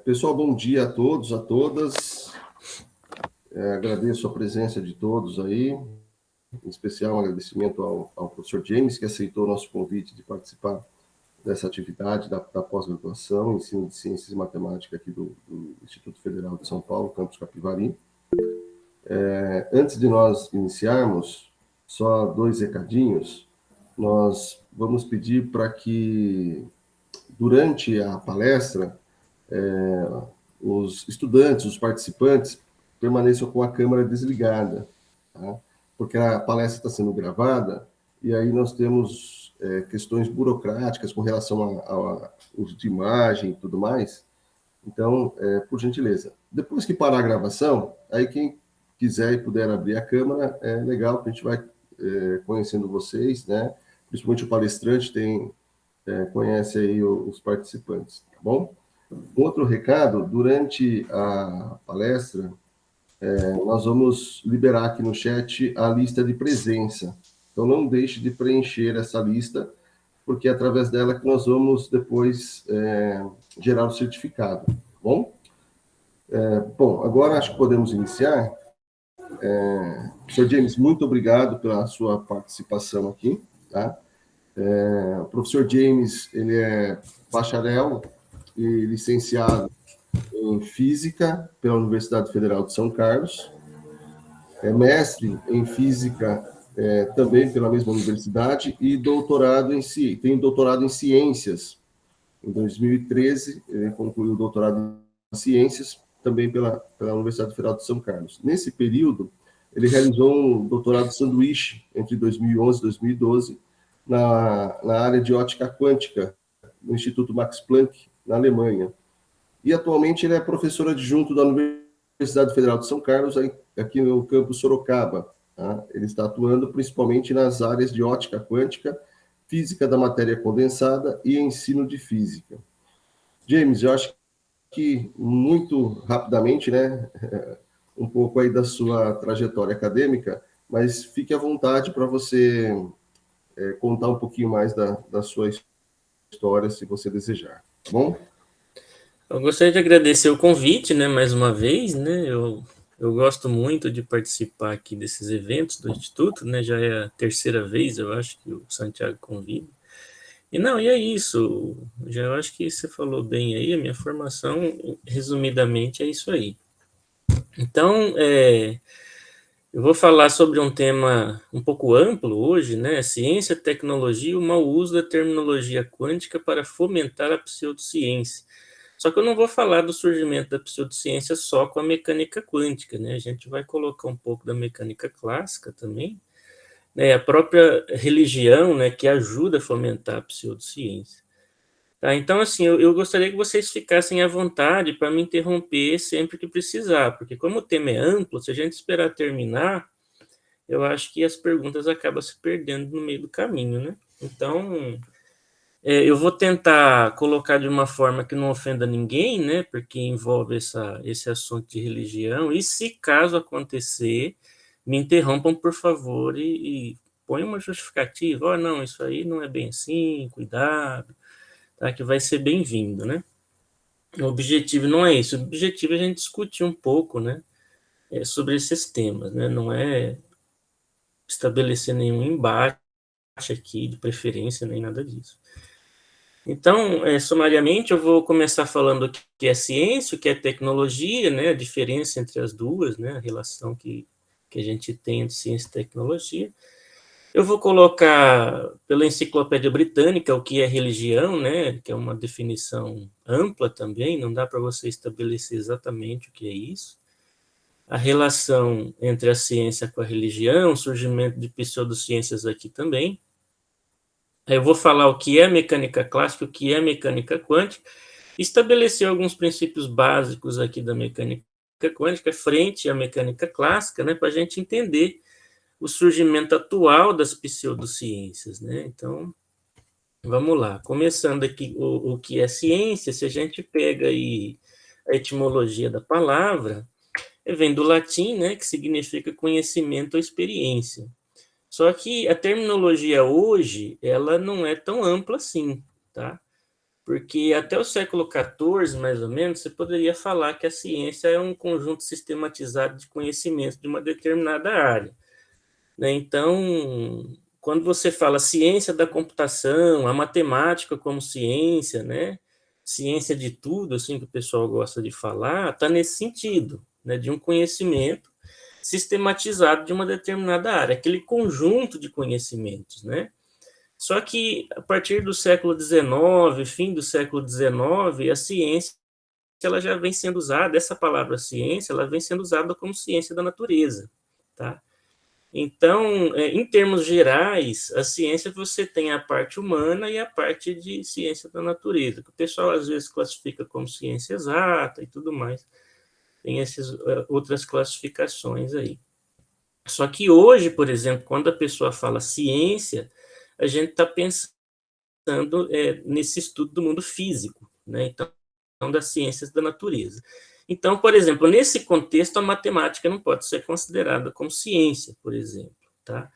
Pessoal, bom dia a todos, a todas. Agradeço a presença de todos aí, em especial um agradecimento ao professor James, que aceitou o nosso convite de participar dessa atividade da pós-graduação, ensino de ciências e matemática aqui do Instituto Federal de São Paulo, campus Capivari. Antes de nós iniciarmos, só 2 recadinhos. Nós vamos pedir para que, durante a palestra, os estudantes, os participantes, permaneçam com a câmera desligada, tá? Porque a palestra está sendo gravada e aí nós temos questões burocráticas com relação ao uso de imagem e tudo mais. Então, por gentileza, depois que parar a gravação, aí quem quiser e puder abrir a câmera, é legal, que a gente vai conhecendo vocês, né? Principalmente o palestrante conhece aí os participantes, tá bom? Outro recado, durante a palestra, nós vamos liberar aqui no chat a lista de presença. Então, não deixe de preencher essa lista, porque é através dela que nós vamos depois gerar o certificado, tá bom? Bom, agora acho que podemos iniciar. Professor James, muito obrigado pela sua participação aqui, tá? O professor James, ele é bacharel e licenciado em Física pela Universidade Federal de São Carlos, é mestre em Física também pela mesma universidade e tem doutorado em Ciências. Em 2013, ele concluiu o doutorado em Ciências também pela Universidade Federal de São Carlos. Nesse período, ele realizou um doutorado sanduíche entre 2011 e 2012 na área de ótica quântica, no Instituto Max Planck, na Alemanha. E atualmente ele é professor adjunto da Universidade Federal de São Carlos, aqui no campus Sorocaba. Tá? Ele está atuando principalmente nas áreas de ótica quântica, física da matéria condensada e ensino de física. James, eu acho que muito rapidamente, né, um pouco aí da sua trajetória acadêmica, mas fique à vontade para você contar um pouquinho mais da sua história, se você desejar, tá bom? Eu gostaria de agradecer o convite, né, mais uma vez, né, eu gosto muito de participar aqui desses eventos do Instituto, né, já é a terceira vez, eu acho, que o Santiago convida. E é isso, eu acho que você falou bem aí, a minha formação, resumidamente, é isso aí. Então, eu vou falar sobre um tema um pouco amplo hoje, né, ciência, tecnologia e o mau uso da terminologia quântica para fomentar a pseudociência. Só que eu não vou falar do surgimento da pseudociência só com a mecânica quântica, né? A gente vai colocar um pouco da mecânica clássica também, né? A própria religião, né, que ajuda a fomentar a pseudociência. Tá? Então, assim, eu gostaria que vocês ficassem à vontade para me interromper sempre que precisar, porque como o tema é amplo, se a gente esperar terminar, eu acho que as perguntas acabam se perdendo no meio do caminho, né? Então, eu vou tentar colocar de uma forma que não ofenda ninguém, né? Porque envolve esse assunto de religião. E se caso acontecer, me interrompam, por favor, e ponham uma justificativa. Oh, não, isso aí não é bem assim, cuidado, tá? Que vai ser bem-vindo, né? O objetivo não é isso. O objetivo é a gente discutir um pouco, né? Sobre esses temas, né? Não é estabelecer nenhum embate aqui de preferência, nem nada disso. Então, sumariamente, eu vou começar falando o que é ciência, o que é tecnologia, né, a diferença entre as duas, né, a relação que a gente tem entre ciência e tecnologia. Eu vou colocar pela Enciclopédia Britânica o que é religião, né, que é uma definição ampla também, não dá para você estabelecer exatamente o que é isso. A relação entre a ciência com a religião, o surgimento de pseudociências aqui também. Eu vou falar o que é mecânica clássica, o que é mecânica quântica, estabelecer alguns princípios básicos aqui da mecânica quântica frente à mecânica clássica, né, para a gente entender o surgimento atual das pseudociências, né? Então, vamos lá. Começando aqui o que é ciência, se a gente pega aí a etimologia da palavra, vem do latim, né, que significa conhecimento ou experiência. Só que a terminologia hoje, ela não é tão ampla assim, tá? Porque até o século XIV, mais ou menos, você poderia falar que a ciência é um conjunto sistematizado de conhecimentos de uma determinada área, né? Então, quando você fala ciência da computação, a matemática como ciência, né? Ciência de tudo, assim que o pessoal gosta de falar, está nesse sentido, né? De um conhecimento sistematizado de uma determinada área, aquele conjunto de conhecimentos, né? Só que a partir do século XIX, fim do século XIX, a ciência ela já vem sendo usada, essa palavra ciência, ela vem sendo usada como ciência da natureza, tá? Então, em termos gerais, a ciência você tem a parte humana e a parte de ciência da natureza, que o pessoal às vezes classifica como ciência exata e tudo mais. Tem essas outras classificações aí. Só que hoje, por exemplo, quando a pessoa fala ciência, a gente está pensando nesse estudo do mundo físico, né? Então, das ciências da natureza. Então, por exemplo, nesse contexto, a matemática não pode ser considerada como ciência, por exemplo, tá?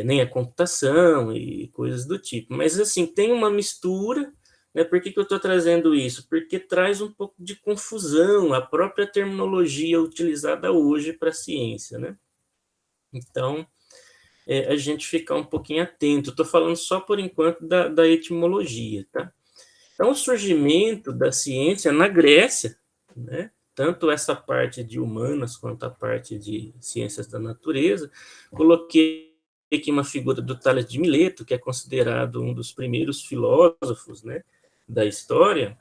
Nem a computação e coisas do tipo. Mas, assim, tem uma mistura, né? Por que eu estou trazendo isso? Porque traz um pouco de confusão a própria terminologia utilizada hoje para a ciência, né? Então, a gente ficar um pouquinho atento. Estou falando só, por enquanto, da etimologia, tá? Então, o surgimento da ciência na Grécia, né? Tanto essa parte de humanas quanto a parte de ciências da natureza, coloquei aqui uma figura do Tales de Mileto, que é considerado um dos primeiros filósofos, né, da história,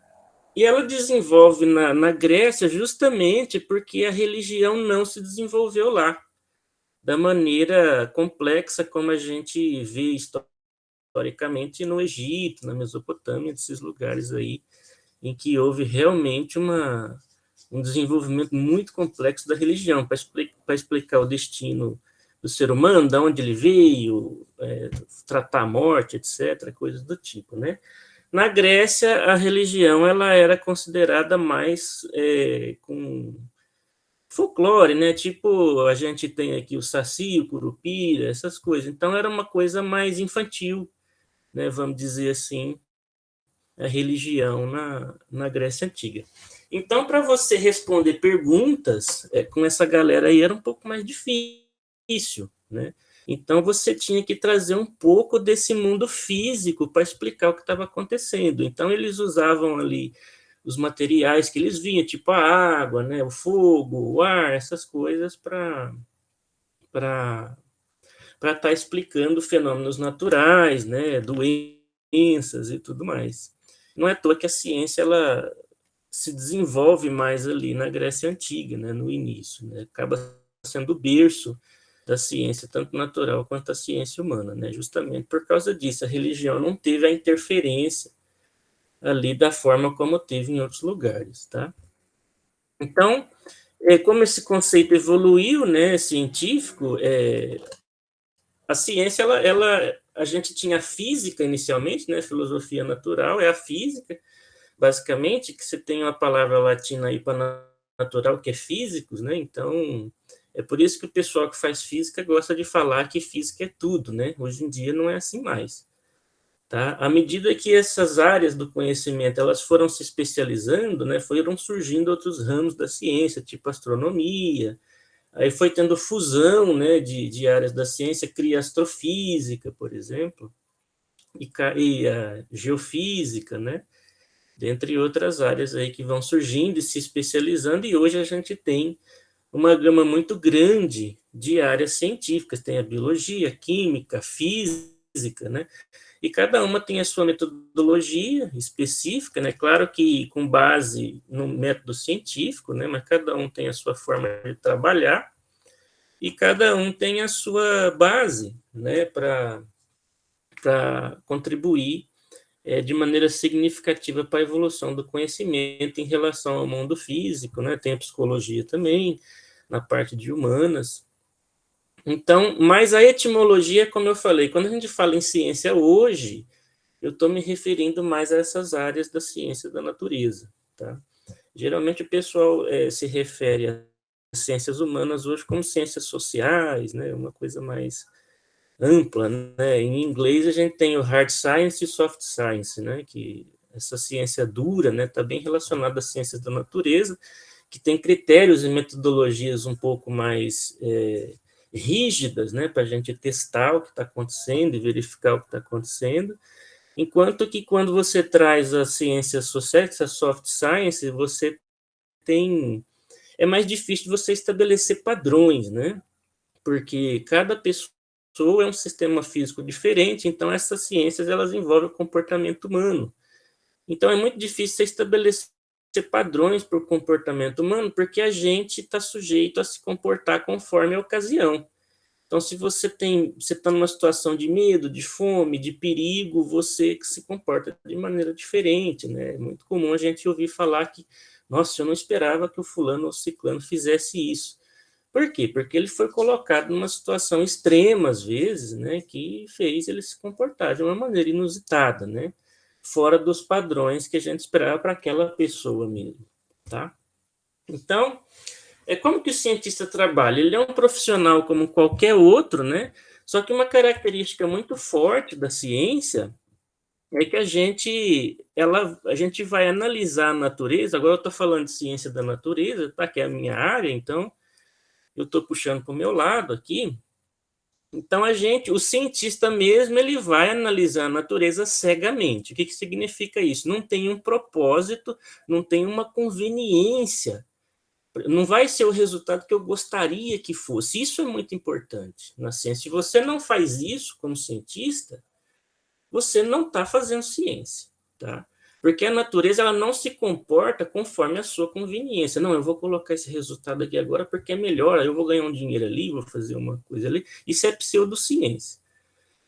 e ela desenvolve na Grécia justamente porque a religião não se desenvolveu lá, da maneira complexa como a gente vê historicamente no Egito, na Mesopotâmia, desses lugares aí, em que houve realmente um desenvolvimento muito complexo da religião, para explicar o destino do ser humano, de onde ele veio, tratar a morte, etc., coisas do tipo, né? Na Grécia, a religião ela era considerada mais com folclore, né? Tipo, a gente tem aqui o Saci, o Curupira, essas coisas. Então, era uma coisa mais infantil, né? Vamos dizer assim, a religião na Grécia Antiga. Então, para você responder perguntas com essa galera aí era um pouco mais difícil, né? Então, você tinha que trazer um pouco desse mundo físico para explicar o que estava acontecendo. Então, eles usavam ali os materiais que eles vinham, tipo a água, né, o fogo, o ar, essas coisas para estar explicando fenômenos naturais, né, doenças e tudo mais. Não é à toa que a ciência ela se desenvolve mais ali na Grécia Antiga, né, no início, né, acaba sendo o berço da ciência, tanto natural quanto a ciência humana, né, justamente por causa disso. A religião não teve a interferência ali da forma como teve em outros lugares, tá? Então, como esse conceito evoluiu, né, científico, a ciência, a gente tinha a física inicialmente, né, filosofia natural, é a física, basicamente, que você tem uma palavra latina aí para natural, que é físicos, né, então, é por isso que o pessoal que faz física gosta de falar que física é tudo, né, hoje em dia não é assim mais. Tá? À medida que essas áreas do conhecimento elas foram se especializando, né, foram surgindo outros ramos da ciência, tipo astronomia, aí foi tendo fusão, né, de áreas da ciência, cria astrofísica, por exemplo, e a geofísica, né, dentre outras áreas aí que vão surgindo e se especializando, e hoje a gente tem uma gama muito grande de áreas científicas, tem a biologia, a química, a física, né, e cada uma tem a sua metodologia específica, né? Claro que com base no método científico, né? Mas cada um tem a sua forma de trabalhar e cada um tem a sua base, né? Para contribuir de maneira significativa para a evolução do conhecimento em relação ao mundo físico, né? Tem a psicologia também, na parte de humanas. Então, mas a etimologia, como eu falei, quando a gente fala em ciência hoje, eu estou me referindo mais a essas áreas da ciência da natureza, tá? Geralmente o pessoal se refere às ciências humanas hoje como ciências sociais, né? Uma coisa mais ampla, né? Em inglês a gente tem o hard science e soft science, né? Que essa ciência dura, né, está bem relacionada às ciências da natureza, que tem critérios e metodologias um pouco mais rígidas, né, para a gente testar o que está acontecendo e verificar o que está acontecendo, enquanto que quando você traz as ciências sociais, a soft science, você é mais difícil você estabelecer padrões, né, porque cada pessoa é um sistema físico diferente, então essas ciências elas envolvem o comportamento humano. Então é muito difícil você estabelecer padrões para o comportamento humano, porque a gente está sujeito a se comportar conforme a ocasião. Então, se você está numa situação de medo, de fome, de perigo, você se comporta de maneira diferente, né? É muito comum a gente ouvir falar que, nossa, eu não esperava que o fulano ou ciclano fizesse isso. Por quê? Porque ele foi colocado numa situação extrema, às vezes, né, que fez ele se comportar de uma maneira inusitada, né, fora dos padrões que a gente esperava para aquela pessoa mesmo, tá? Então, como que o cientista trabalha? Ele é um profissional como qualquer outro, né? Só que uma característica muito forte da ciência é que a gente vai analisar a natureza. Agora eu estou falando de ciência da natureza, tá? Que é a minha área, então eu estou puxando para o meu lado aqui. Então o cientista mesmo, ele vai analisar a natureza cegamente. O que significa isso? Não tem um propósito, não tem uma conveniência. Não vai ser o resultado que eu gostaria que fosse. Isso é muito importante na ciência. Se você não faz isso como cientista, você não está fazendo ciência, tá? Porque a natureza ela não se comporta conforme a sua conveniência. Não, eu vou colocar esse resultado aqui agora porque é melhor, eu vou ganhar um dinheiro ali, vou fazer uma coisa ali. Isso é pseudociência,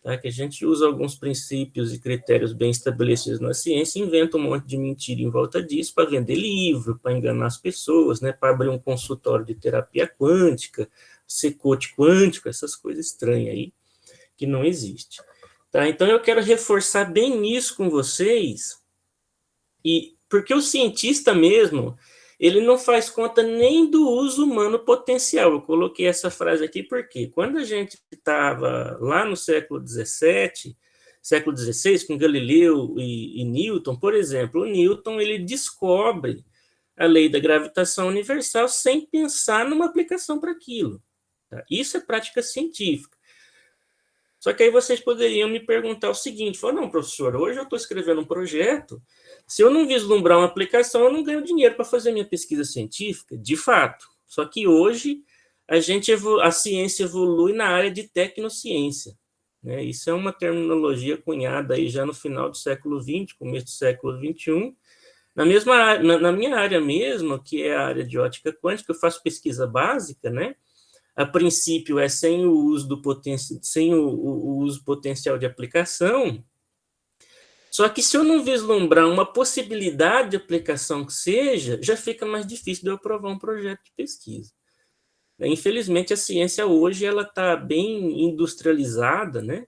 tá? Que a gente usa alguns princípios e critérios bem estabelecidos na ciência e inventa um monte de mentira em volta disso para vender livro, para enganar as pessoas, né? Para abrir um consultório de terapia quântica, ser coach quântico, essas coisas estranhas aí que não existem. Tá? Então eu quero reforçar bem isso com vocês, porque o cientista mesmo, ele não faz conta nem do uso humano potencial. Eu coloquei essa frase aqui porque quando a gente estava lá no século XVII, século XVI, com Galileu e Newton, por exemplo, o Newton ele descobre a lei da gravitação universal sem pensar numa aplicação para aquilo. Tá? Isso é prática científica. Só que aí vocês poderiam me perguntar o seguinte, falar, não, professor, hoje eu estou escrevendo um projeto, se eu não vislumbrar uma aplicação, eu não ganho dinheiro para fazer minha pesquisa científica, de fato. Só que hoje a ciência evolui na área de tecnociência, né? Isso é uma terminologia cunhada aí já no final do século XX, começo do século XXI, na minha área mesmo, que é a área de ótica quântica, eu faço pesquisa básica, né? A princípio sem o uso o uso potencial de aplicação. Só que se eu não vislumbrar uma possibilidade de aplicação que seja, já fica mais difícil de eu aprovar um projeto de pesquisa. Infelizmente, a ciência hoje ela está bem industrializada, né?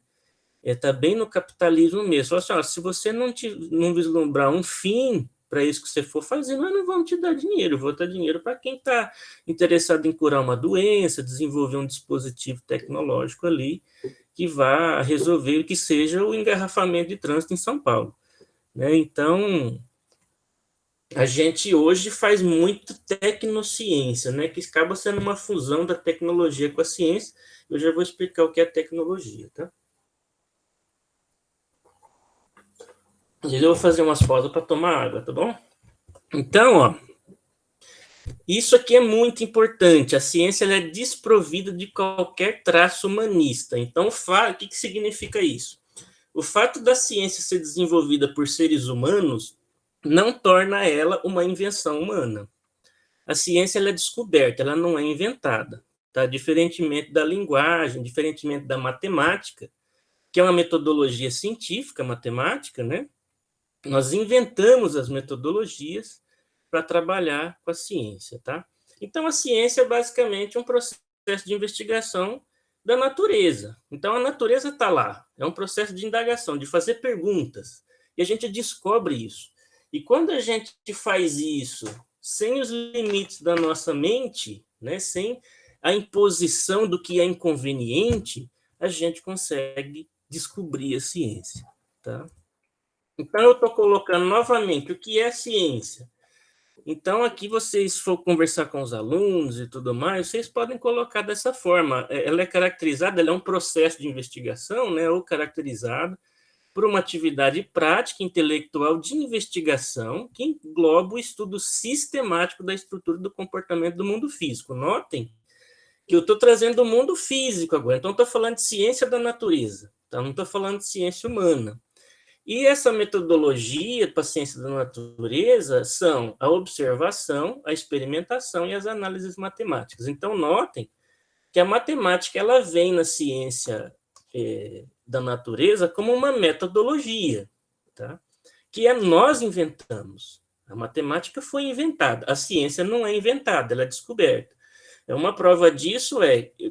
Está bem no capitalismo mesmo. Assim, ó, se você não vislumbrar um fim para isso que você for fazer, nós não vamos te dar dinheiro, eu vou dar dinheiro para quem está interessado em curar uma doença, desenvolver um dispositivo tecnológico ali que vá resolver o que seja o engarrafamento de trânsito em São Paulo. Né? Então, a gente hoje faz muito tecnociência, né? Que acaba sendo uma fusão da tecnologia com a ciência. Eu já vou explicar o que é tecnologia, tá? Eu vou fazer umas pausas para tomar água, tá bom? Então, ó, isso aqui é muito importante. A ciência ela é desprovida de qualquer traço humanista. Então, o que significa isso? O fato da ciência ser desenvolvida por seres humanos não torna ela uma invenção humana. A ciência ela é descoberta, ela não é inventada. Tá? Diferentemente da linguagem, diferentemente da matemática, que é uma metodologia científica, matemática, né? Nós inventamos as metodologias para trabalhar com a ciência, tá? Então, a ciência é basicamente um processo de investigação da natureza. Então, a natureza está lá. É um processo de indagação, de fazer perguntas. E a gente descobre isso. E quando a gente faz isso sem os limites da nossa mente, né, sem a imposição do que é inconveniente, a gente consegue descobrir a ciência, tá? Então, eu estou colocando novamente o que é ciência. Então, aqui vocês for conversar com os alunos e tudo mais, vocês podem colocar dessa forma. Ela é caracterizada, ela é um processo de investigação, né, ou caracterizado por uma atividade prática intelectual de investigação que engloba o estudo sistemático da estrutura do comportamento do mundo físico. Notem que eu estou trazendo o mundo físico agora, então estou falando de ciência da natureza, tá? Não estou falando de ciência humana. E essa metodologia para a ciência da natureza são a observação, a experimentação e as análises matemáticas. Então, notem que a matemática ela vem na ciência da natureza como uma metodologia, tá? Que nós inventamos. A matemática foi inventada, a ciência não é inventada, ela é descoberta. Uma prova disso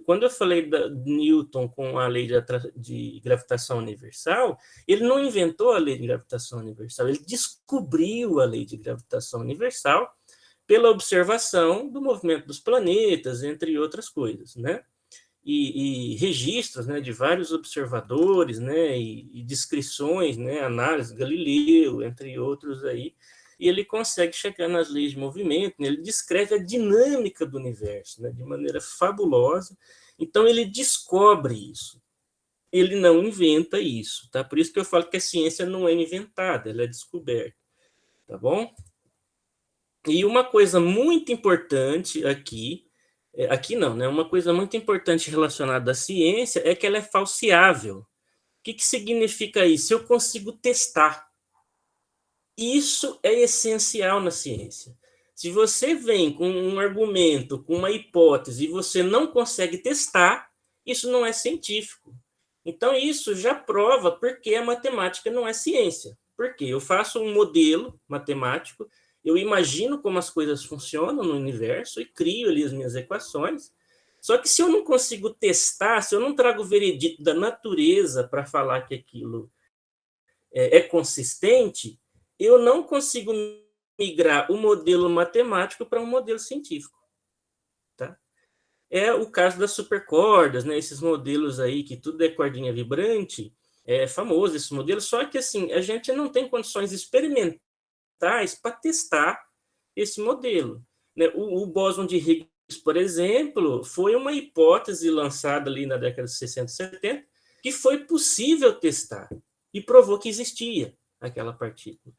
quando eu falei de Newton com a lei de gravitação universal, ele não inventou a lei de gravitação universal, ele descobriu a lei de gravitação universal pela observação do movimento dos planetas, entre outras coisas, né? E registros, né, de vários observadores, né, e descrições, né, análise Galileu, entre outros aí, e ele consegue chegar nas leis de movimento, né, ele descreve a dinâmica do universo, né, de maneira fabulosa. Então ele descobre isso. Ele não inventa isso, tá? Por isso que eu falo que a ciência não é inventada, ela é descoberta, tá bom? E uma coisa muito importante aqui não, né? Uma coisa muito importante relacionada à ciência é que ela é falseável. O que significa isso? Eu consigo testar. Isso é essencial na ciência. Se você vem com um argumento, com uma hipótese, e você não consegue testar, isso não é científico. Então, isso já prova por que a matemática não é ciência. Porque eu faço um modelo matemático, eu imagino como as coisas funcionam no universo e crio ali as minhas equações. Só que se eu não consigo testar, se eu não trago o veredito da natureza para falar que aquilo é consistente, eu não consigo migrar o modelo matemático para um modelo científico. Tá? É o caso das supercordas, né? Esses modelos aí que tudo é cordinha vibrante, é famoso esse modelo, só que assim, a gente não tem condições experimentais para testar esse modelo. Né? O bóson de Higgs, por exemplo, foi uma hipótese lançada ali na década de 60 e 70 que foi possível testar e provou que existia aquela partícula.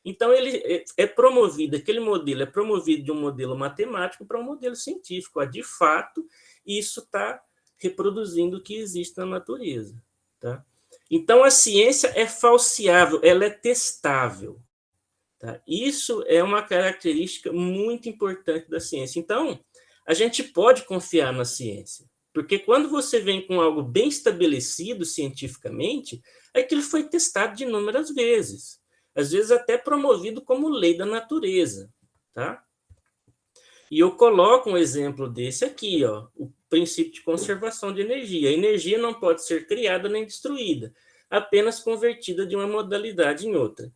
Então, ele é promovido, aquele modelo é promovido de um modelo matemático para um modelo científico. De fato, isso está reproduzindo o que existe na natureza. Tá? Então, a ciência é falseável, ela é testável. Tá? Isso é uma característica muito importante da ciência. Então, a gente pode confiar na ciência, porque quando você vem com algo bem estabelecido cientificamente, aquilo foi testado de inúmeras vezes, às vezes até promovido como lei da natureza. Tá? E eu coloco um exemplo desse aqui, ó, o princípio de conservação de energia. A energia não pode ser criada nem destruída, apenas convertida de uma modalidade em outra.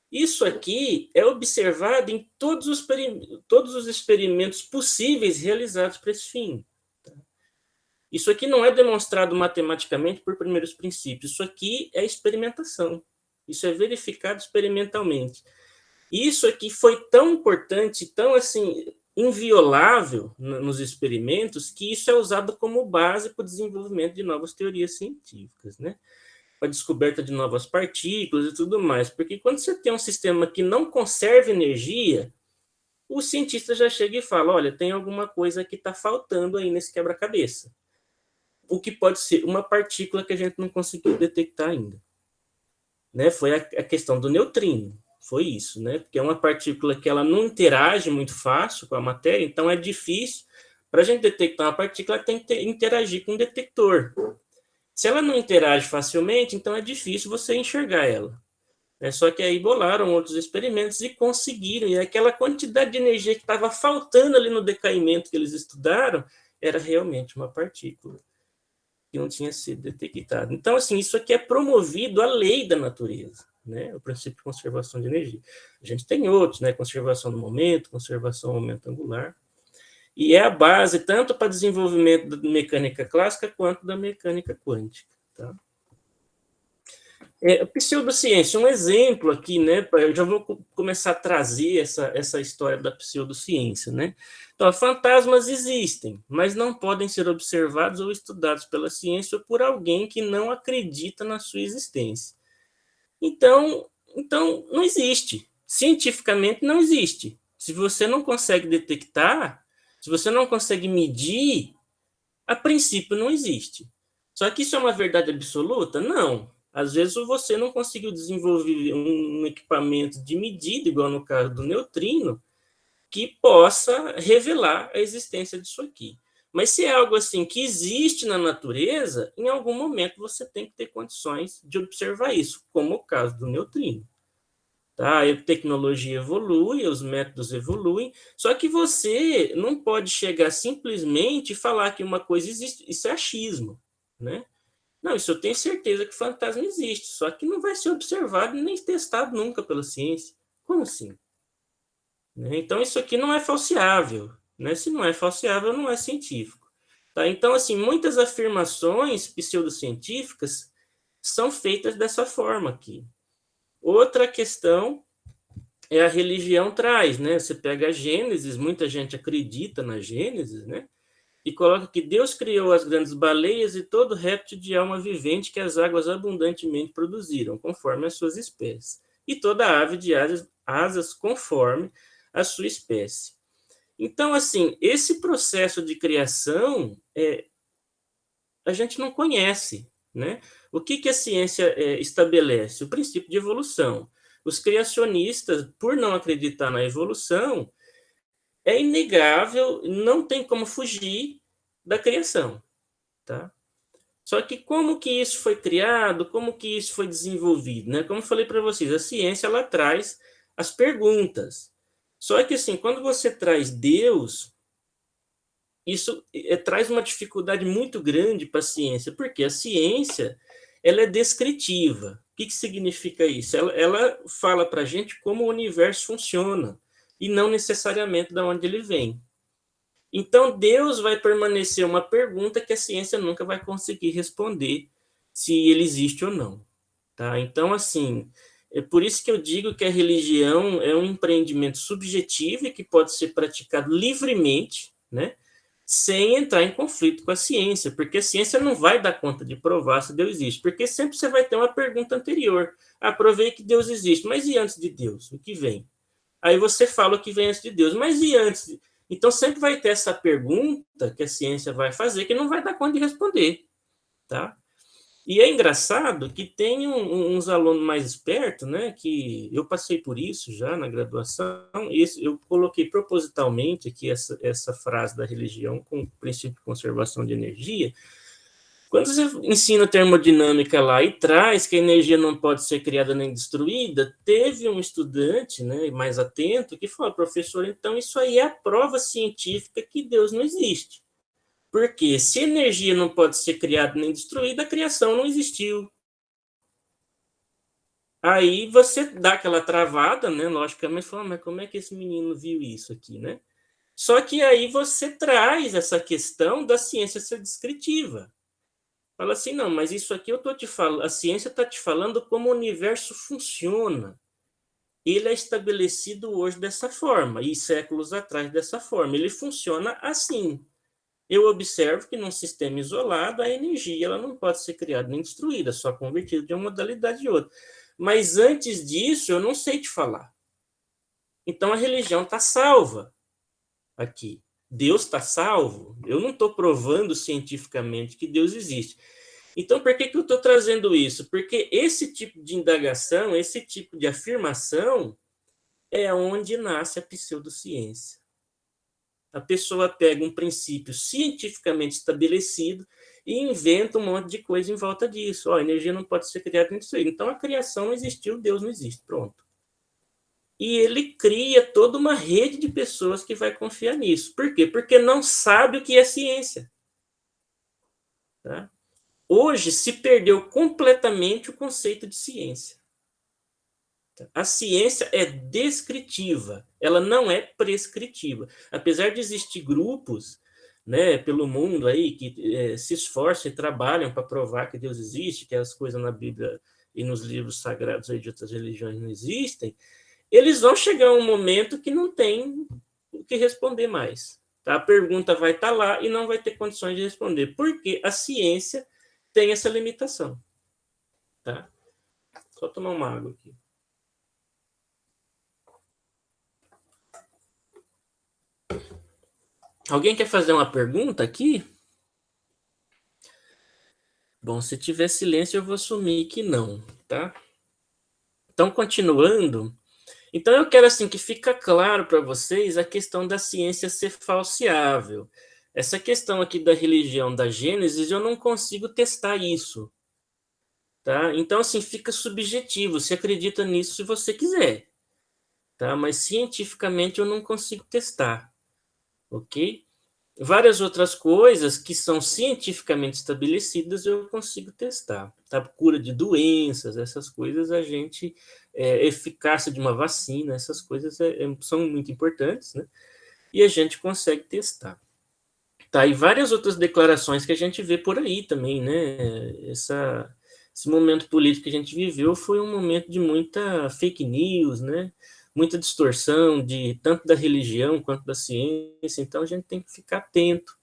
Isso aqui é observado em todos os experimentos possíveis realizados para esse fim. Tá? Isso aqui não é demonstrado matematicamente por primeiros princípios. Isso aqui é experimentação. Isso é verificado experimentalmente. Isso aqui foi tão importante, tão assim inviolável nos experimentos, que isso é usado como base para o desenvolvimento de novas teorias científicas, né? A descoberta de novas partículas e tudo mais. Porque quando você tem um sistema que não conserva energia, o cientista já chega e fala, olha, tem alguma coisa que está faltando aí nesse quebra-cabeça. O que pode ser uma partícula que a gente não conseguiu detectar ainda. Né? Foi a questão do neutrino. Foi isso, né? Porque é uma partícula que ela não interage muito fácil com a matéria, então é difícil. Para a gente detectar uma partícula, ela tem que interagir com um detector. Se ela não interage facilmente, então é difícil você enxergar ela. Só que aí bolaram outros experimentos e conseguiram. E aquela quantidade de energia que estava faltando ali no decaimento que eles estudaram era realmente uma partícula que não tinha sido detectada. Então, assim, isso aqui é promovido à lei da natureza, né? O princípio de conservação de energia. A gente tem outros, né? Conservação do momento, conservação do momento angular. E é a base tanto para desenvolvimento da mecânica clássica quanto da mecânica quântica. Tá? Pseudociência, um exemplo aqui, né? Eu já vou começar a trazer essa história da pseudociência, né? Então, fantasmas existem, mas não podem ser observados ou estudados pela ciência ou por alguém que não acredita na sua existência. Então não existe. Cientificamente não existe. Se você não consegue detectar, se você não consegue medir, a princípio não existe. Só que isso é uma verdade absoluta? Não. Às vezes você não conseguiu desenvolver um equipamento de medida, igual no caso do neutrino, que possa revelar a existência disso aqui. Mas se é algo assim que existe na natureza, em algum momento você tem que ter condições de observar isso, como o caso do neutrino. Tá? A tecnologia evolui, os métodos evoluem, só que você não pode chegar simplesmente e falar que uma coisa existe. Isso é achismo, né? Não, isso eu tenho certeza que fantasma existe, só que não vai ser observado nem testado nunca pela ciência. Como assim? Né? Então, isso aqui não é falseável. Né? Se não é falseável, não é científico. Tá? Então, assim, muitas afirmações pseudocientíficas são feitas dessa forma aqui. Outra questão é a religião traz, né? Você pega a Gênesis, muita gente acredita na Gênesis, né? E coloca que Deus criou as grandes baleias e todo réptil de alma vivente que as águas abundantemente produziram, conforme as suas espécies, e toda ave de asas conforme a sua espécie. Então, assim, esse processo de criação a gente não conhece, né? O que a ciência estabelece? O princípio de evolução. Os criacionistas, por não acreditar na evolução, é inegável, não tem como fugir da criação, tá? Só que como que isso foi criado, como que isso foi desenvolvido, né? Como eu falei para vocês, a ciência ela traz as perguntas. Só que assim, quando você traz Deus, isso traz uma dificuldade muito grande para a ciência, porque a ciência ela é descritiva. O que significa isso? Ela fala para a gente como o universo funciona e não necessariamente de onde ele vem. Então, Deus vai permanecer uma pergunta que a ciência nunca vai conseguir responder se ele existe ou não. Tá? Então, assim, é por isso que eu digo que a religião é um empreendimento subjetivo e que pode ser praticado livremente, né? Sem entrar em conflito com a ciência, porque a ciência não vai dar conta de provar se Deus existe, porque sempre você vai ter uma pergunta anterior. Ah, provei que Deus existe, mas e antes de Deus? O que vem? Aí você fala o que vem antes de Deus, mas e antes? Então sempre vai ter essa pergunta que a ciência vai fazer que não vai dar conta de responder, tá? E é engraçado que tem uns alunos mais espertos, né? Que eu passei por isso já na graduação. Eu coloquei propositalmente aqui essa frase da religião com o princípio de conservação de energia. Quando você ensina termodinâmica lá e traz que a energia não pode ser criada nem destruída, teve um estudante, né, mais atento que falou, professor, então isso aí é a prova científica que Deus não existe. Porque se energia não pode ser criada nem destruída, a criação não existiu. Aí você dá aquela travada, né? Logicamente, fala, mas como é que esse menino viu isso aqui, né? Só que aí você traz essa questão da ciência ser descritiva. Fala assim, não, mas isso aqui eu tô te falando, a ciência está te falando como o universo funciona. Ele é estabelecido hoje dessa forma, e séculos atrás dessa forma. Ele funciona assim. Eu observo que num sistema isolado, a energia ela não pode ser criada nem destruída, só convertida de uma modalidade de outra. Mas antes disso, eu não sei te falar. Então a religião está salva aqui. Deus está salvo. Eu não estou provando cientificamente que Deus existe. Então, por que eu estou trazendo isso? Porque esse tipo de indagação, esse tipo de afirmação, é onde nasce a pseudociência. A pessoa pega um princípio cientificamente estabelecido e inventa um monte de coisa em volta disso. A energia não pode ser criada nem destruída. Então, a criação não existiu, Deus não existe. Pronto. E ele cria toda uma rede de pessoas que vai confiar nisso. Por quê? Porque não sabe o que é ciência. Tá? Hoje se perdeu completamente o conceito de ciência. A ciência é descritiva, ela não é prescritiva. Apesar de existir grupos, né, pelo mundo aí que se esforçam e trabalham para provar que Deus existe, que as coisas na Bíblia e nos livros sagrados aí de outras religiões não existem, eles vão chegar a um momento que não tem o que responder mais. Tá? A pergunta vai estar lá e não vai ter condições de responder, porque a ciência tem essa limitação. Tá? Só tomar uma água aqui. Alguém quer fazer uma pergunta aqui? Bom, se tiver silêncio, eu vou assumir que não, tá? Então, continuando. Então, eu quero assim que fica claro para vocês a questão da ciência ser falseável. Essa questão aqui da religião da Gênesis, eu não consigo testar isso. Tá? Então, assim, fica subjetivo. Você acredita nisso se você quiser. Tá? Mas, cientificamente, eu não consigo testar. Ok? Várias outras coisas que são cientificamente estabelecidas eu consigo testar. Tá? Cura de doenças, essas coisas a gente... eficácia de uma vacina, essas coisas são muito importantes, né? E a gente consegue testar. Tá? E várias outras declarações que a gente vê por aí também, né? Esse momento político que a gente viveu foi um momento de muita fake news, né? Muita distorção tanto da religião quanto da ciência, então a gente tem que ficar atento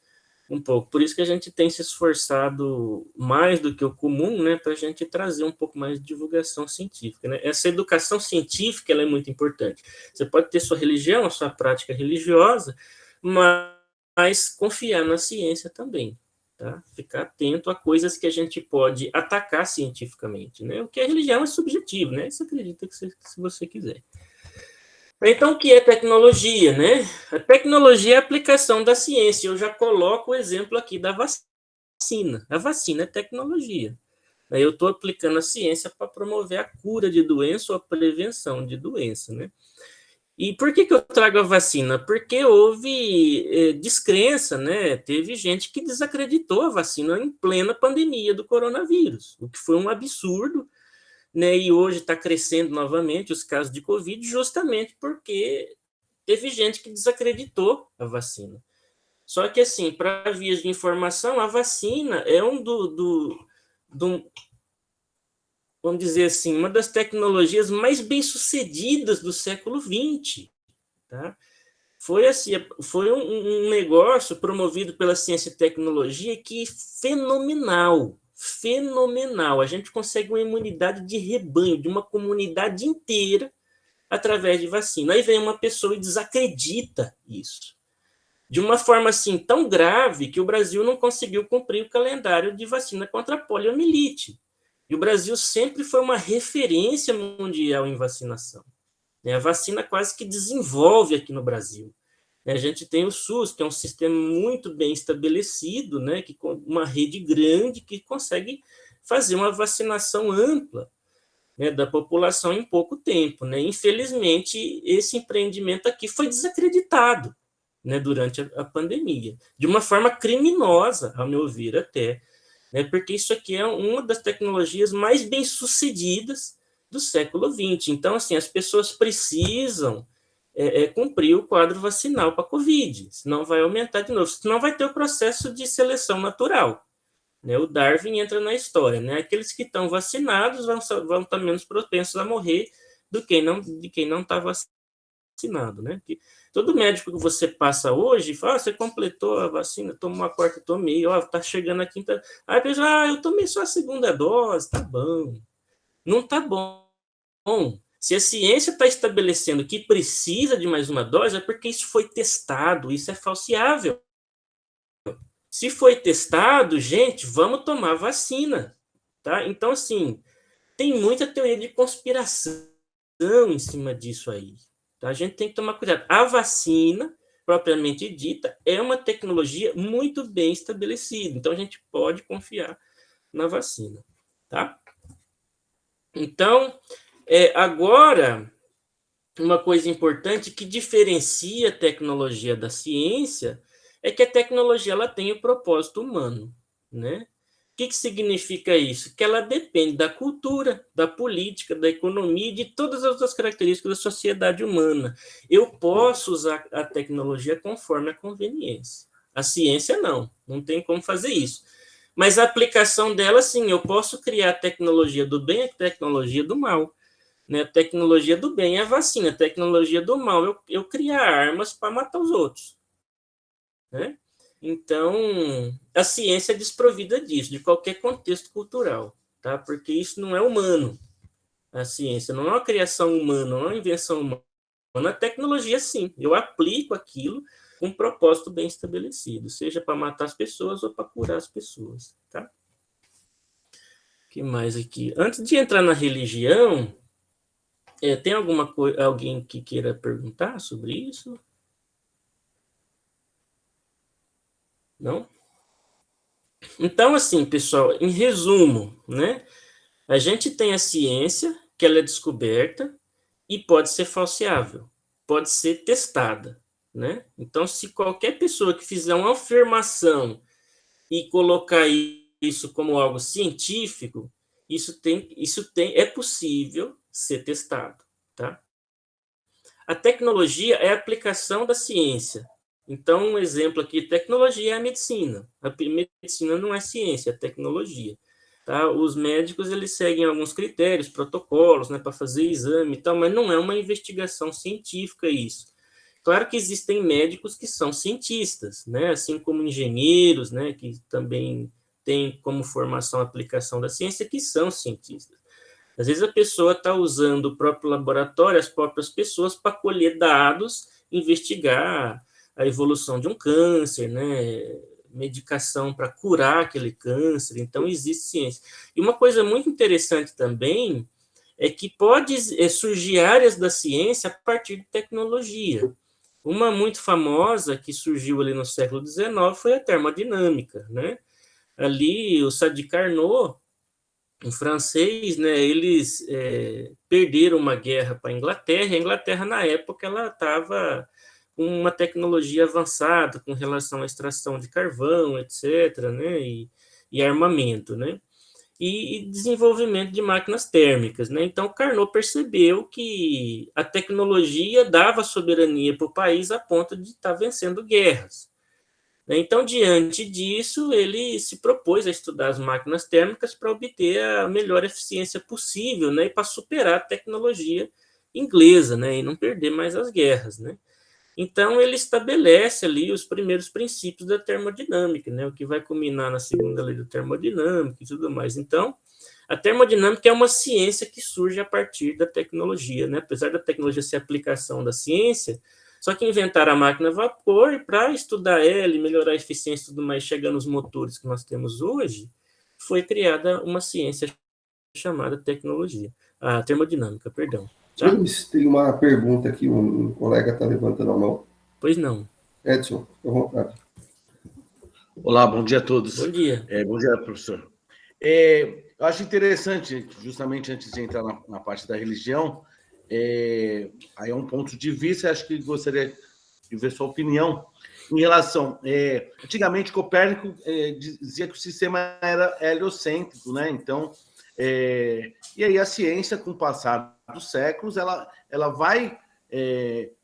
um pouco. Por isso que a gente tem se esforçado mais do que o comum, né, para a gente trazer um pouco mais de divulgação científica. Né? Essa educação científica ela é muito importante. Você pode ter sua religião, a sua prática religiosa, mas confiar na ciência também. Tá? Ficar atento a coisas que a gente pode atacar cientificamente. Né? O que é religião é subjetivo, né? Você acredita que se você quiser. Então, o que é tecnologia, né? A tecnologia é a aplicação da ciência. Eu já coloco o exemplo aqui da vacina. A vacina é tecnologia. Eu estou aplicando a ciência para promover a cura de doença ou a prevenção de doença, né? E por que eu trago a vacina? Porque houve descrença, né? Teve gente que desacreditou a vacina em plena pandemia do coronavírus, o que foi um absurdo. Né, e hoje está crescendo novamente os casos de Covid, justamente porque teve gente que desacreditou a vacina. Só que, assim, para vias de informação, a vacina é vamos dizer assim, uma das tecnologias mais bem-sucedidas do século XX. Tá? Foi, assim, foi um negócio promovido pela ciência e tecnologia que fenomenal. A gente consegue uma imunidade de rebanho, de uma comunidade inteira, através de vacina. Aí vem uma pessoa e desacredita isso. De uma forma assim tão grave que o Brasil não conseguiu cumprir o calendário de vacina contra a poliomielite. E o Brasil sempre foi uma referência mundial em vacinação. A vacina quase que desenvolve aqui no Brasil. A gente tem o SUS, que é um sistema muito bem estabelecido, né, que com uma rede grande que consegue fazer uma vacinação ampla, né, da população em pouco tempo. Né? Infelizmente, esse empreendimento aqui foi desacreditado, né, durante a pandemia, de uma forma criminosa, ao meu ver até, né, porque isso aqui é uma das tecnologias mais bem-sucedidas do século XX. Então, assim, as pessoas precisam cumprir o quadro vacinal para a Covid, senão vai aumentar de novo, senão vai ter o processo de seleção natural. Né? O Darwin entra na história. Né? Aqueles que estão vacinados vão estar menos propensos a morrer de quem não está vacinado. Né? Que todo médico que você passa hoje fala, você completou a vacina, tomou a quarta, tomei, está chegando a quinta. Aí a pessoa, eu tomei só a segunda dose, tá bom. Não tá bom. Se a ciência está estabelecendo que precisa de mais uma dose, é porque isso foi testado, isso é falseável. Se foi testado, gente, vamos tomar vacina. Tá? Então, assim, tem muita teoria de conspiração em cima disso aí. Tá? A gente tem que tomar cuidado. A vacina, propriamente dita, é uma tecnologia muito bem estabelecida. Então, a gente pode confiar na vacina. Tá? Então, agora, uma coisa importante que diferencia a tecnologia da ciência é que a tecnologia ela tem o propósito humano, né? O que significa isso? Que ela depende da cultura, da política, da economia e de todas as outras características da sociedade humana. Eu posso usar a tecnologia conforme a conveniência. A ciência não tem como fazer isso. Mas a aplicação dela, sim, eu posso criar a tecnologia do bem e a tecnologia do mal. Né? A tecnologia do bem é a vacina, a tecnologia do mal eu criar armas para matar os outros. Né? Então, a ciência é desprovida disso, de qualquer contexto cultural, tá? Porque isso não é humano. A ciência não é uma criação humana, não é uma invenção humana. A tecnologia, sim, eu aplico aquilo com um propósito bem estabelecido, seja para matar as pessoas ou para curar as pessoas, tá? O que mais aqui? Antes de entrar na religião, tem alguém que queira perguntar sobre isso? Não? Então, assim, pessoal, em resumo, né? A gente tem a ciência, que ela é descoberta e pode ser falseável, pode ser testada, né? Então, se qualquer pessoa que fizer uma afirmação e colocar isso como algo científico, é possível ser testado, tá? A tecnologia é a aplicação da ciência. Então, um exemplo aqui, tecnologia é a medicina. A medicina não é ciência, é tecnologia. Tá? Os médicos, eles seguem alguns critérios, protocolos, né, para fazer exame e tal, mas não é uma investigação científica isso. Claro que existem médicos que são cientistas, né, assim como engenheiros, né, que também têm como formação a aplicação da ciência, que são cientistas. Às vezes a pessoa está usando o próprio laboratório, as próprias pessoas, para colher dados, investigar a evolução de um câncer, né? Medicação para curar aquele câncer. Então, existe ciência. E uma coisa muito interessante também é que pode surgir áreas da ciência a partir de tecnologia. Uma muito famosa que surgiu ali no século XIX foi a termodinâmica, né? Ali, o Sadi Carnot, em francês, né, eles perderam uma guerra para a Inglaterra, e a Inglaterra, na época, ela estava com uma tecnologia avançada com relação à extração de carvão, etc., né, e armamento, né, e desenvolvimento de máquinas térmicas. Né? Então, Carnot percebeu que a tecnologia dava soberania para o país a ponto de estar vencendo guerras. Então, diante disso, ele se propôs a estudar as máquinas térmicas para obter a melhor eficiência possível, né, e para superar a tecnologia inglesa, né, e não perder mais as guerras, né. Então, ele estabelece ali os primeiros princípios da termodinâmica, né, o que vai culminar na segunda lei da termodinâmica e tudo mais. Então, a termodinâmica é uma ciência que surge a partir da tecnologia, né, apesar da tecnologia ser aplicação da ciência. Só que inventaram a máquina a vapor e para estudar ela e melhorar a eficiência e tudo mais, chegando nos motores que nós temos hoje, foi criada uma ciência chamada a termodinâmica, perdão. Tá? James, tem uma pergunta aqui, um colega está levantando a mão. Pois não. Edson, à vontade. Olá, bom dia a todos. Bom dia. Bom dia, professor. Eu acho interessante, justamente antes de entrar na parte da religião, aí é um ponto de vista, acho que gostaria de ver sua opinião em relação... antigamente, Copérnico dizia que o sistema era heliocêntrico, né? Então, e aí a ciência, com o passar dos séculos, ela vai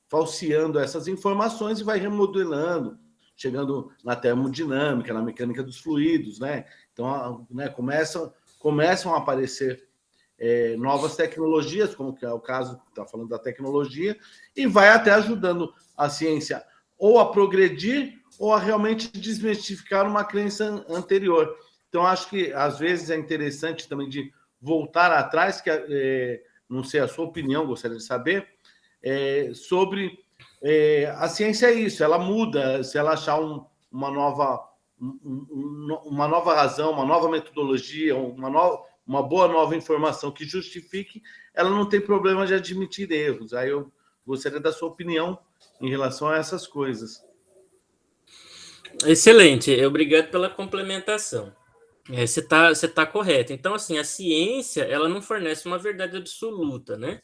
falseando essas informações e vai remodelando, chegando na termodinâmica, na mecânica dos fluidos, né? Então, né, começam a aparecer novas tecnologias, como que é o caso que está falando da tecnologia, e vai até ajudando a ciência ou a progredir ou a realmente desmistificar uma crença anterior. Então, acho que, às vezes, é interessante também de voltar atrás, que não sei a sua opinião, gostaria de saber, sobre a ciência é isso, ela muda, se ela achar uma nova razão, uma nova metodologia, uma boa nova informação que justifique, ela não tem problema de admitir erros. Aí eu gostaria da sua opinião em relação a essas coisas. Excelente, obrigado pela complementação. Você tá correto. Então, assim, a ciência, ela não fornece uma verdade absoluta, né?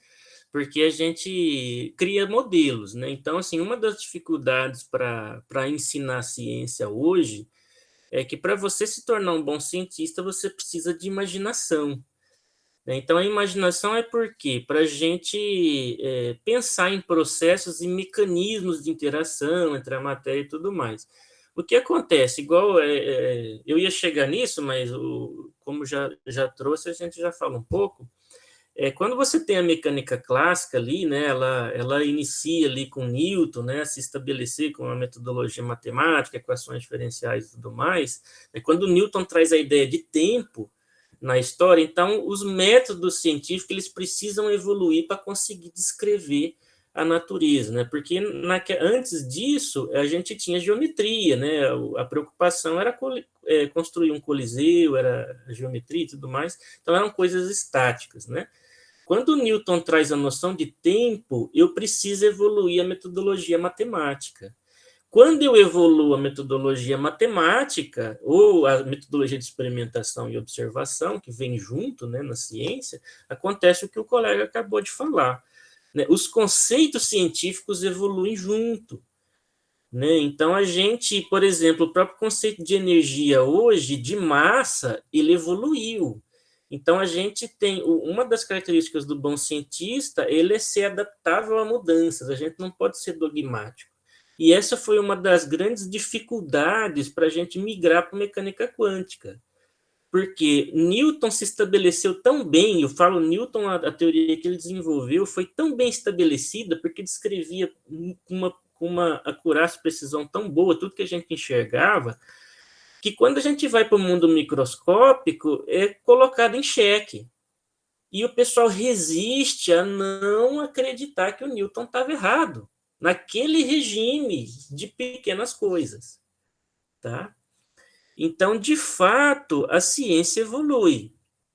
Porque a gente cria modelos, né? Então, assim, uma das dificuldades para ensinar ciência hoje é que para você se tornar um bom cientista, você precisa de imaginação. Né? Então, a imaginação é por quê? Para a gente pensar em processos e mecanismos de interação entre a matéria e tudo mais. O que acontece? Igual eu ia chegar nisso, mas como já trouxe, a gente já fala um pouco. Quando você tem a mecânica clássica ali, né, ela inicia ali com Newton, né, a se estabelecer com a metodologia matemática, equações diferenciais e tudo mais. Quando Newton traz a ideia de tempo na história, então os métodos científicos eles precisam evoluir para conseguir descrever a natureza, né? Porque antes disso a gente tinha geometria, né? A preocupação era construir um coliseu, era a geometria e tudo mais, então eram coisas estáticas, né? Quando Newton traz a noção de tempo, eu preciso evoluir a metodologia matemática. Quando eu evoluo a metodologia matemática, ou a metodologia de experimentação e observação, que vem junto, né, na ciência, acontece o que o colega acabou de falar, né? Os conceitos científicos evoluem junto, né? Então, a gente, por exemplo, o próprio conceito de energia hoje, de massa, ele evoluiu. Então, a gente tem uma das características do bom cientista, ele é ser adaptável a mudanças, a gente não pode ser dogmático. E essa foi uma das grandes dificuldades para a gente migrar para a mecânica quântica, porque Newton se estabeleceu tão bem, eu falo Newton, a teoria que ele desenvolveu foi tão bem estabelecida, porque descrevia com uma acurácia e precisão tão boa tudo que a gente enxergava, que quando a gente vai para o mundo microscópico, é colocado em xeque. E o pessoal resiste a não acreditar que o Newton estava errado, naquele regime de pequenas coisas. Tá? Então, de fato, a ciência evolui.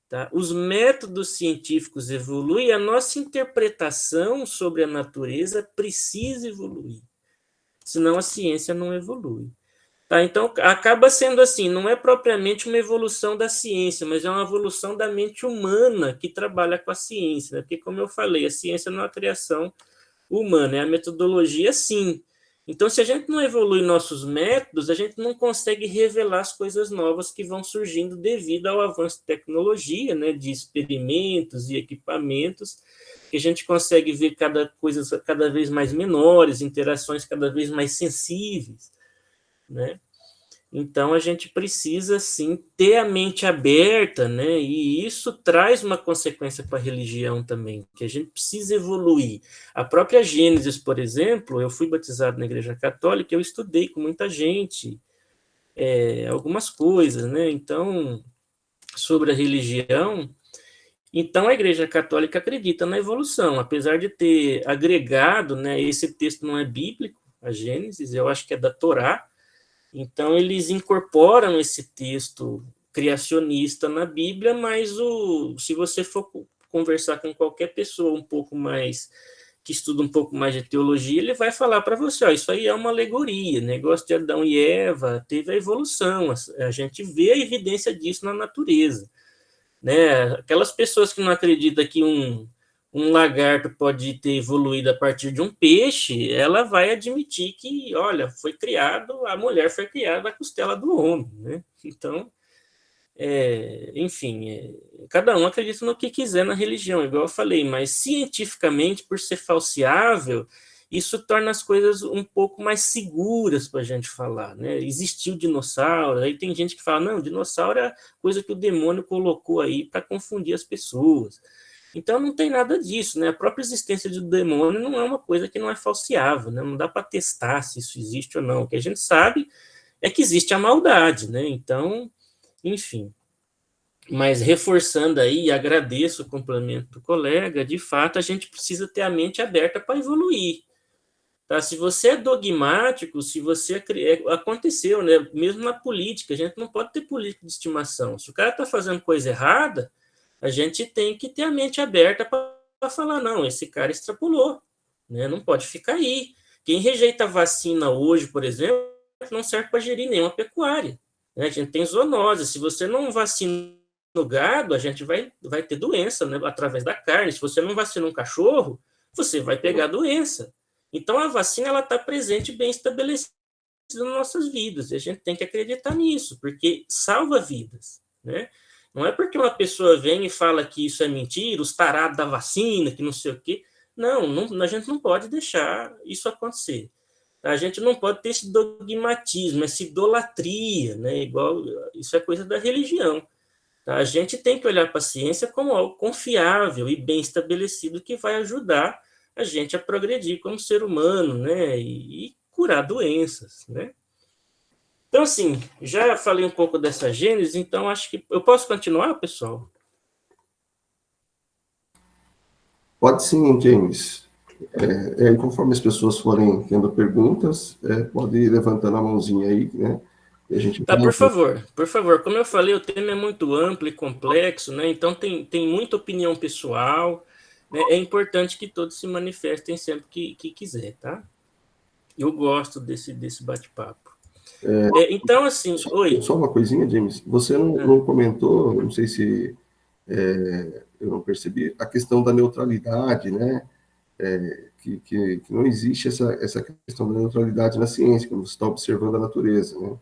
Tá? Os métodos científicos evoluem, a nossa interpretação sobre a natureza precisa evoluir. Senão a ciência não evolui. Tá? Então, acaba sendo assim, não é propriamente uma evolução da ciência, mas é uma evolução da mente humana que trabalha com a ciência. Né? Porque, como eu falei, a ciência não é uma criação humana, é a metodologia, sim. Então, se a gente não evolui nossos métodos, a gente não consegue revelar as coisas novas que vão surgindo devido ao avanço de tecnologia, né, de experimentos e equipamentos, que a gente consegue ver coisas cada vez mais menores, interações cada vez mais sensíveis, né? Então, a gente precisa, sim, ter a mente aberta, né? E isso traz uma consequência para a religião também, que a gente precisa evoluir. A própria Gênesis, por exemplo, eu fui batizado na Igreja Católica, eu estudei com muita gente algumas coisas, né? Então, sobre a religião. Então, a Igreja Católica acredita na evolução, apesar de ter agregado, né? Esse texto não é bíblico, a Gênesis, eu acho que é da Torá. Então, eles incorporam esse texto criacionista na Bíblia, mas se você for conversar com qualquer pessoa um pouco mais, que estuda um pouco mais de teologia, ele vai falar para você, ó, isso aí é uma alegoria, negócio de Adão e Eva, teve a evolução, a gente vê a evidência disso na natureza. Né? Aquelas pessoas que não acreditam que um lagarto pode ter evoluído a partir de um peixe, ela vai admitir que, olha, a mulher foi criada da costela do homem, né? Então, enfim, cada um acredita no que quiser na religião, igual eu falei, mas cientificamente, por ser falseável, isso torna as coisas um pouco mais seguras para a gente falar, né? Existiu dinossauro, aí tem gente que fala, não, dinossauro é coisa que o demônio colocou aí para confundir as pessoas. Então não tem nada disso, né? A própria existência do demônio não é uma coisa que não é falseável, né? Não dá para testar se isso existe ou não. O que a gente sabe é que existe a maldade, né? Então, enfim. Mas reforçando aí, agradeço o complemento do colega, de fato a gente precisa ter a mente aberta para evoluir. Tá? Se você é dogmático, se você aconteceu, né? Mesmo na política, a gente não pode ter político de estimação. Se o cara está fazendo coisa errada, a gente tem que ter a mente aberta para falar, não, esse cara extrapolou, né? Não pode ficar aí. Quem rejeita a vacina hoje, por exemplo, não serve para gerir nenhuma pecuária. Né? A gente tem zoonose. Se você não vacina o gado, a gente vai ter doença, né? Através da carne. Se você não vacina um cachorro, você vai pegar doença. Então, a vacina ela está presente, bem estabelecida nas nossas vidas. E a gente tem que acreditar nisso, porque salva vidas, né? Não é porque uma pessoa vem e fala que isso é mentira, os tarados da vacina, que não sei o quê. Não, a gente não pode deixar isso acontecer. A gente não pode ter esse dogmatismo, essa idolatria, né? Igual, isso é coisa da religião. Tá? A gente tem que olhar para a ciência como algo confiável e bem estabelecido que vai ajudar a gente a progredir como ser humano, né? E curar doenças, né? Então, assim, já falei um pouco dessa gênese, então acho que eu posso continuar, pessoal? Pode sim, James. Conforme as pessoas forem tendo perguntas, pode ir levantando a mãozinha aí, né? E a gente Tá, vai. por favor, por favor. Como eu falei, o tema é muito amplo e complexo, né? Então tem muita opinião pessoal, né? É importante que todos se manifestem sempre que quiser, tá? Eu gosto desse bate-papo. Então, assim, oi. Só uma coisinha, James. Você Ah, não comentou, não sei se eu não percebi, a questão da neutralidade, né? Que não existe essa questão da neutralidade na ciência, quando você está observando a natureza, né?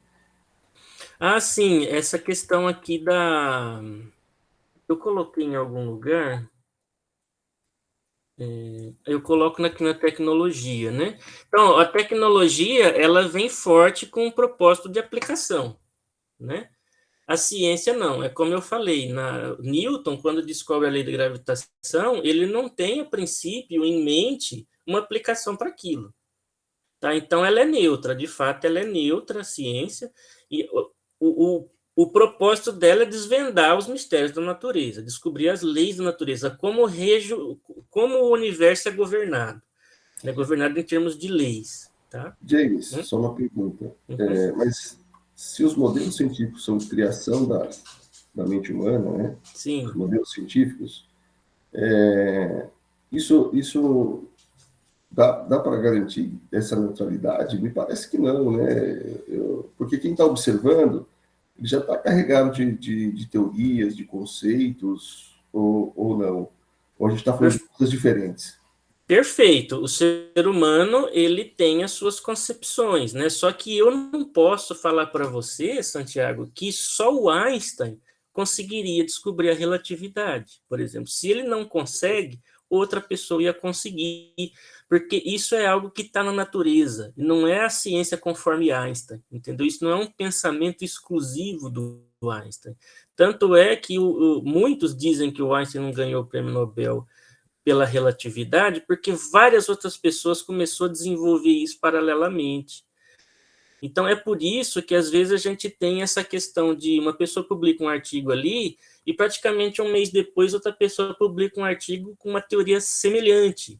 sim, essa questão aqui da. Eu coloquei em algum lugar. Eu coloco aqui na tecnologia, né? Então, a tecnologia, ela vem forte com um propósito de aplicação, né? A ciência não, é como eu falei, Newton, quando descobre a lei da gravitação, ele não tem, a princípio, em mente uma aplicação para aquilo. Tá? Então, ela é neutra, de fato, ela é neutra, a ciência, e o propósito dela é desvendar os mistérios da natureza, descobrir as leis da natureza, como o universo é governado. É governado em termos de leis. Tá? James, só uma pergunta. Uhum. Mas se os modelos científicos são de criação da mente humana, né? Os Sim. modelos científicos, isso dá para garantir essa neutralidade? Me parece que não, né? Porque quem está observando, ele já está carregado de teorias, de conceitos, ou não? Ou a gente está falando de coisas diferentes? Perfeito. O ser humano, ele tem as suas concepções, né? Só que eu não posso falar para você, Santiago, que só o Einstein conseguiria descobrir a relatividade, por exemplo. Se ele não consegue, outra pessoa ia conseguir, porque isso é algo que está na natureza, não é a ciência conforme Einstein, entendeu? Isso não é um pensamento exclusivo do Einstein. Tanto é que muitos dizem que o Einstein não ganhou o prêmio Nobel pela relatividade, porque várias outras pessoas começaram a desenvolver isso paralelamente. Então, é por isso que, às vezes, a gente tem essa questão de uma pessoa publica um artigo ali e, praticamente um mês depois, outra pessoa publica um artigo com uma teoria semelhante.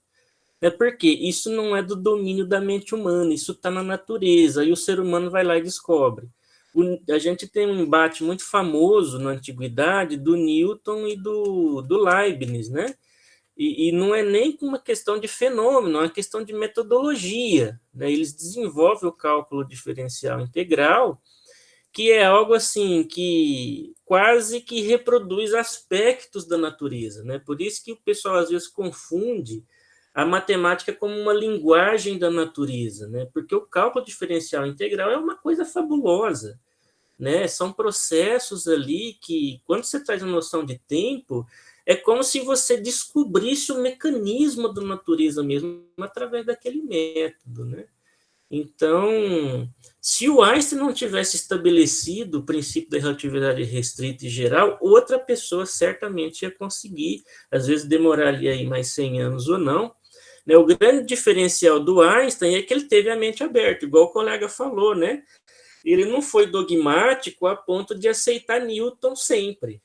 É porque isso não é do domínio da mente humana, isso está na natureza, e o ser humano vai lá e descobre. A gente tem um embate muito famoso na antiguidade do Newton e do Leibniz, né? E não é nem uma questão de fenômeno, é uma questão de metodologia. Né? Eles desenvolvem o cálculo diferencial integral, que é algo assim que quase que reproduz aspectos da natureza. Né? Por isso que o pessoal às vezes confunde a matemática como uma linguagem da natureza, né? Porque o cálculo diferencial integral é uma coisa fabulosa. Né? São processos ali que, quando você traz a noção de tempo, é como se você descobrisse o mecanismo da natureza mesmo através daquele método, né? Então, se o Einstein não tivesse estabelecido o princípio da relatividade restrita e geral, outra pessoa certamente ia conseguir, às vezes demoraria aí mais 100 anos ou não. Né? O grande diferencial do Einstein é que ele teve a mente aberta, igual o colega falou, né? Ele não foi dogmático a ponto de aceitar Newton sempre.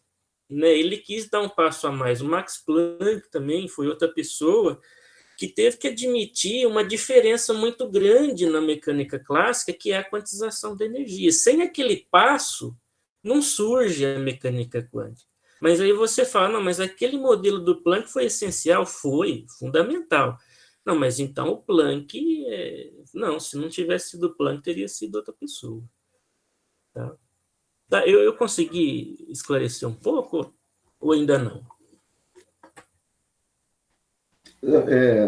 Né? Ele quis dar um passo a mais. O Max Planck também foi outra pessoa que teve que admitir uma diferença muito grande na mecânica clássica, que é a quantização da energia. Sem aquele passo, não surge a mecânica quântica. Mas aí você fala, não, mas aquele modelo do Planck foi essencial? Foi, fundamental. Não, mas então o Planck, não, se não tivesse sido o Planck, teria sido outra pessoa. Tá? Tá, eu consegui esclarecer um pouco ou ainda não?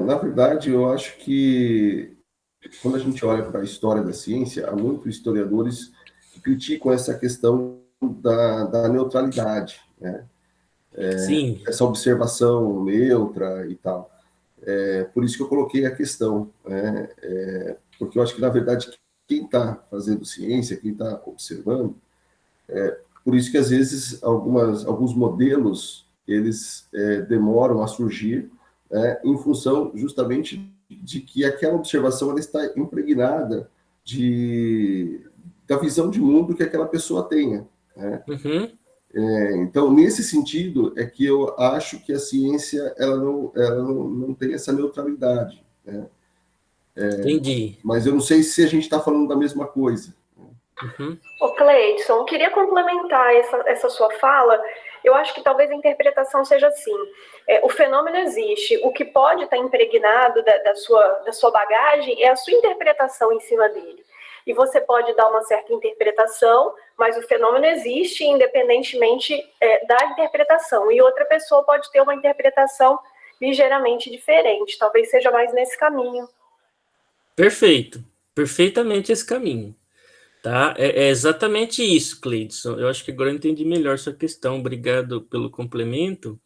Na verdade, eu acho que quando a gente olha para a história da ciência, há muitos historiadores que criticam essa questão da neutralidade, né? Sim, Essa observação neutra e tal. Por isso que eu coloquei a questão, né? Porque eu acho que, na verdade, quem está fazendo ciência, quem está observando, por isso que, às vezes, alguns modelos, eles demoram a surgir, né, em função, justamente, de que aquela observação ela está impregnada da visão de mundo que aquela pessoa tenha, né? Uhum. Então, nesse sentido, é que eu acho que a ciência ela não tem essa neutralidade, né? Entendi. Mas eu não sei se a gente está falando da mesma coisa. Uhum. Ô, Cleidson, queria complementar essa sua fala. Eu acho que talvez a interpretação seja assim: o fenômeno existe, o que pode estar impregnado da sua bagagem é a sua interpretação em cima dele. E você pode dar uma certa interpretação, mas o fenômeno existe independentemente da interpretação. E outra pessoa pode ter uma interpretação ligeiramente diferente. Talvez seja mais nesse caminho. Perfeito. Perfeitamente esse caminho. Tá? É exatamente isso, Cleidson. Eu acho que agora eu entendi melhor sua questão. Obrigado pelo complemento.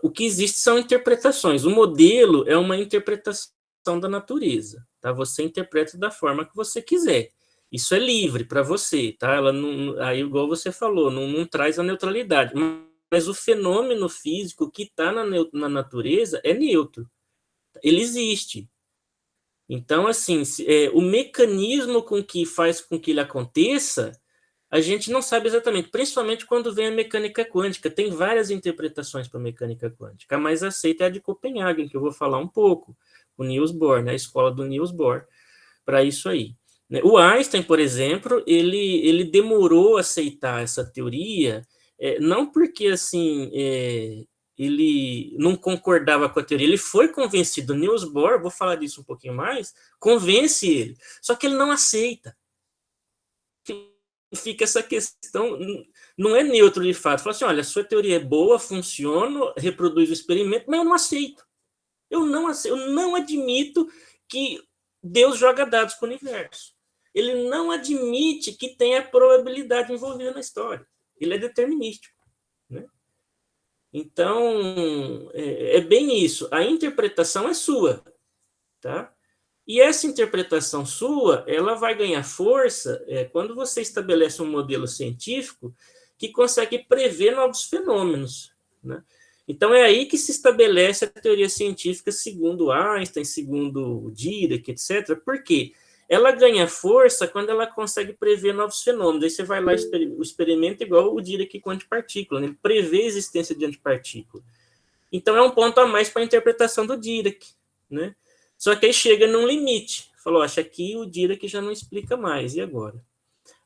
O que existe são interpretações. O modelo é uma interpretação da natureza. Tá? Você interpreta da forma que você quiser. Isso é livre para você. Tá? Ela não, aí, igual você falou, não traz a neutralidade. Mas o fenômeno físico que está na natureza é neutro. Ele existe. Então, assim, o mecanismo com que faz com que ele aconteça, a gente não sabe exatamente, principalmente quando vem a mecânica quântica. Tem várias interpretações para a mecânica quântica. A mais aceita é a de Copenhague, que eu vou falar um pouco, o Niels Bohr, né, a escola do Niels Bohr, para isso aí. O Einstein, por exemplo, ele demorou a aceitar essa teoria, não porque, assim, ele não concordava com a teoria, ele foi convencido. O Niels Bohr, vou falar disso um pouquinho mais, convence ele, só que ele não aceita. Fica essa questão, não é neutro de fato. Fala assim, olha, a sua teoria é boa, funciona, reproduz o experimento, mas eu não aceito. Eu não admito que Deus joga dados para o universo. Ele não admite que tenha probabilidade envolvida na história. Ele é determinístico, né? Então, é bem isso. A interpretação é sua, tá? E essa interpretação sua, ela vai ganhar força quando você estabelece um modelo científico que consegue prever novos fenômenos, né? Então, é aí que se estabelece a teoria científica segundo Einstein, segundo Dirac, etc. Por quê? Ela ganha força quando ela consegue prever novos fenômenos. Aí você vai lá, o experimento igual o Dirac com antipartícula, né? Ele prevê a existência de antipartícula. Então, é um ponto a mais para a interpretação do Dirac, né? Só que aí chega num limite. Falou, acho que o Dirac já não explica mais, e agora?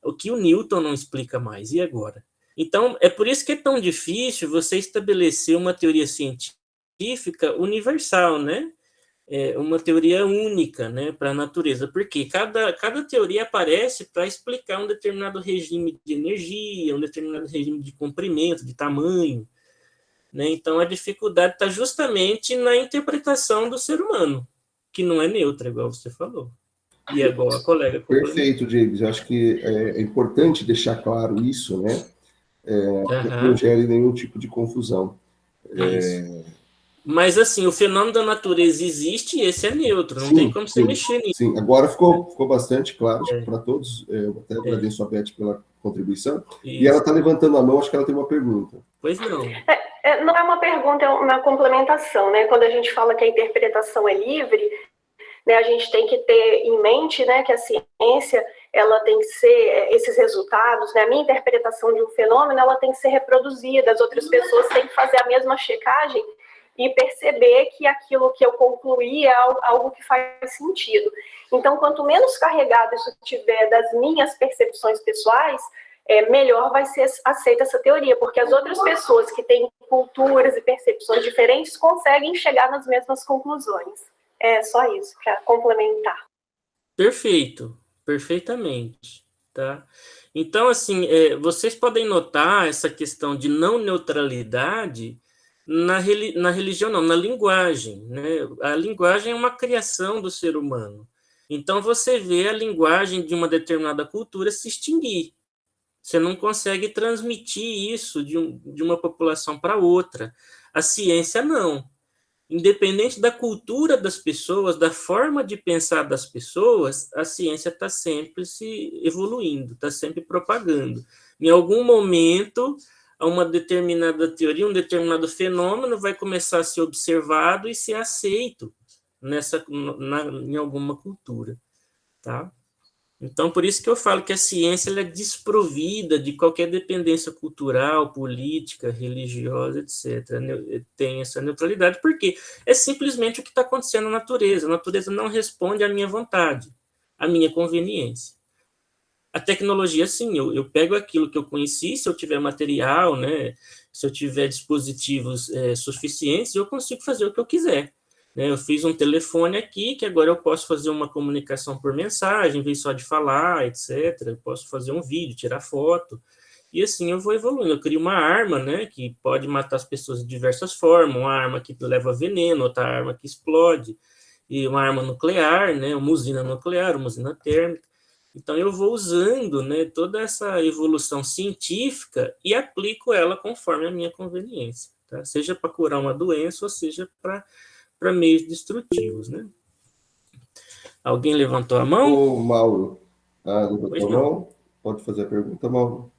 O que o Newton não explica mais, e agora? Então, é por isso que é tão difícil você estabelecer uma teoria científica universal, né? Uma teoria única, né, para a natureza, porque cada teoria aparece para explicar um determinado regime de energia, um determinado regime de comprimento, de tamanho, né? Então, a dificuldade está justamente na interpretação do ser humano, que não é neutra, igual você falou. E é igual a colega complementou. Perfeito, James. Eu acho que é importante deixar claro isso, né? Para que não gere nenhum tipo de confusão. Mas, assim, o fenômeno da natureza existe e esse é neutro, não tem como você mexer nisso. Sim, agora ficou bastante claro para todos. Eu até agradeço a Beth pela contribuição. Isso. E ela está levantando a mão, acho que ela tem uma pergunta. Pois não. Não é uma pergunta, é uma complementação, né? Quando a gente fala que a interpretação é livre, né, a gente tem que ter em mente, né, que a ciência ela tem que ser, esses resultados, né, a minha interpretação de um fenômeno, ela tem que ser reproduzida, as outras pessoas têm que fazer a mesma checagem e perceber que aquilo que eu concluí é algo que faz sentido. Então, quanto menos carregado isso tiver das minhas percepções pessoais, melhor vai ser aceita essa teoria, porque as outras pessoas que têm culturas e percepções diferentes conseguem chegar nas mesmas conclusões. É só isso, para complementar. Perfeito, perfeitamente, tá? Então, assim, vocês podem notar essa questão de não neutralidade na religião, não, na linguagem, né? A linguagem é uma criação do ser humano. Então, você vê a linguagem de uma determinada cultura se extinguir. Você não consegue transmitir isso de uma população para outra. A ciência, não. independente da cultura das pessoas, da forma de pensar das pessoas, a ciência está sempre se evoluindo, está sempre propagando. Em algum momento, uma determinada teoria, um determinado fenômeno vai começar a ser observado e ser aceito em alguma cultura, tá? Então, por isso que eu falo que a ciência ela é desprovida de qualquer dependência cultural, política, religiosa, etc. Tem essa neutralidade, porque é simplesmente o que está acontecendo na natureza. A natureza não responde à minha vontade, à minha conveniência. A tecnologia, sim, eu pego aquilo que eu conheci, se eu tiver material, né, se eu tiver dispositivos suficientes, eu consigo fazer o que eu quiser. Eu fiz um telefone aqui, que agora eu posso fazer uma comunicação por mensagem, em vez só de falar, etc. Eu posso fazer um vídeo, tirar foto, e assim eu vou evoluindo. Eu crio uma arma, né, que pode matar as pessoas de diversas formas, uma arma que leva veneno, outra arma que explode, e uma arma nuclear, né, uma usina nuclear, uma usina térmica. Então, eu vou usando, né, toda essa evolução científica e aplico ela conforme a minha conveniência, tá? Seja para curar uma doença ou seja para meios destrutivos, né? Alguém levantou a mão? Ô, Mauro, levantou a mão? Pode fazer a pergunta, Mauro.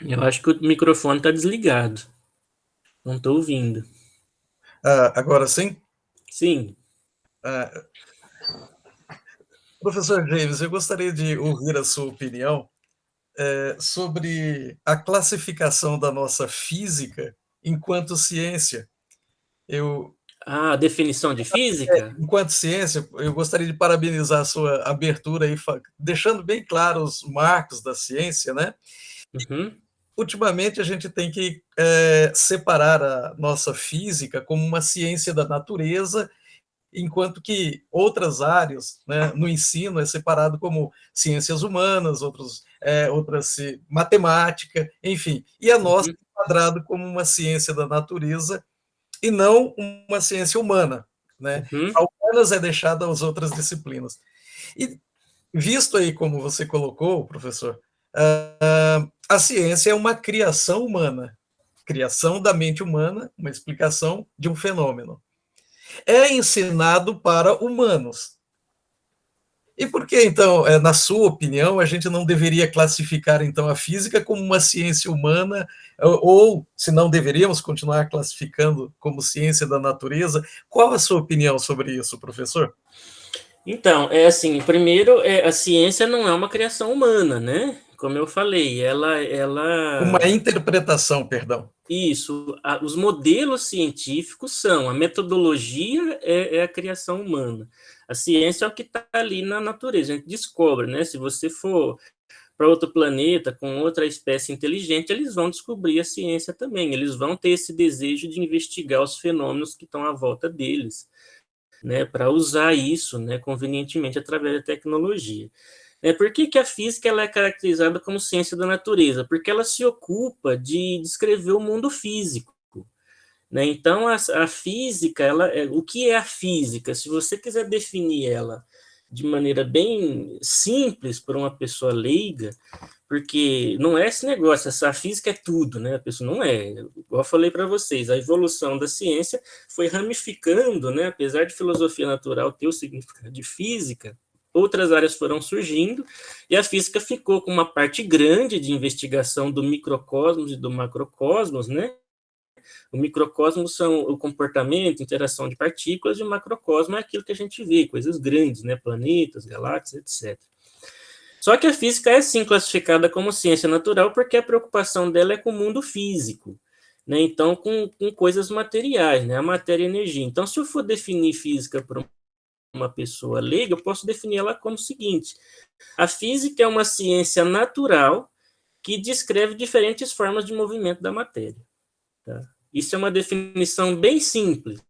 Eu acho que o microfone está desligado. Não estou ouvindo. Agora sim? Sim. Professor James, eu gostaria de ouvir a sua opinião sobre a classificação da nossa física enquanto ciência. A definição de física? Enquanto ciência, eu gostaria de parabenizar a sua abertura aí, deixando bem claro os marcos da ciência, né? Uhum. Ultimamente, a gente tem que separar a nossa física como uma ciência da natureza, enquanto que outras áreas, né, no ensino é separado como ciências humanas, outras matemática, enfim, e a nossa é enquadrado como uma ciência da natureza e não uma ciência humana, né? A humanas é deixada às outras disciplinas. E visto aí como você colocou, professor, a ciência é uma criação humana, criação da mente humana, uma explicação de um fenômeno. É ensinado para humanos. E por que, então, na sua opinião, a gente não deveria classificar, então, a física como uma ciência humana, ou, se não deveríamos continuar classificando como ciência da natureza? Qual a sua opinião sobre isso, professor? Então, assim, primeiro, a ciência não é uma criação humana, né? Como eu falei, ela... Uma interpretação, perdão. Isso, os modelos científicos são, a metodologia é a criação humana. A ciência é o que está ali na natureza, a gente descobre, né? Se você for para outro planeta, com outra espécie inteligente, eles vão descobrir a ciência também, eles vão ter esse desejo de investigar os fenômenos que estão à volta deles, né? Para usar isso, né, convenientemente através da tecnologia. Por que a física ela é caracterizada como ciência da natureza? Porque ela se ocupa de descrever o mundo físico. Né? Então, a física, o que é a física? Se você quiser definir ela de maneira bem simples para uma pessoa leiga, porque não é esse negócio, a física é tudo, né? A pessoa não é. Igual eu falei para vocês, a evolução da ciência foi ramificando, né? Apesar de filosofia natural ter o significado de física, outras áreas foram surgindo, e a física ficou com uma parte grande de investigação do microcosmos e do macrocosmos, né? O microcosmos são o comportamento, interação de partículas, e o macrocosmo é aquilo que a gente vê, coisas grandes, né? Planetas, galáxias, etc. Só que a física é, sim, classificada como ciência natural, porque a preocupação dela é com o mundo físico, né? Então, com coisas materiais, né? A matéria e a energia. Então, se eu for definir física para uma pessoa leiga, eu posso definir ela como o seguinte: a física é uma ciência natural que descreve diferentes formas de movimento da matéria. Tá? Isso é uma definição bem simples.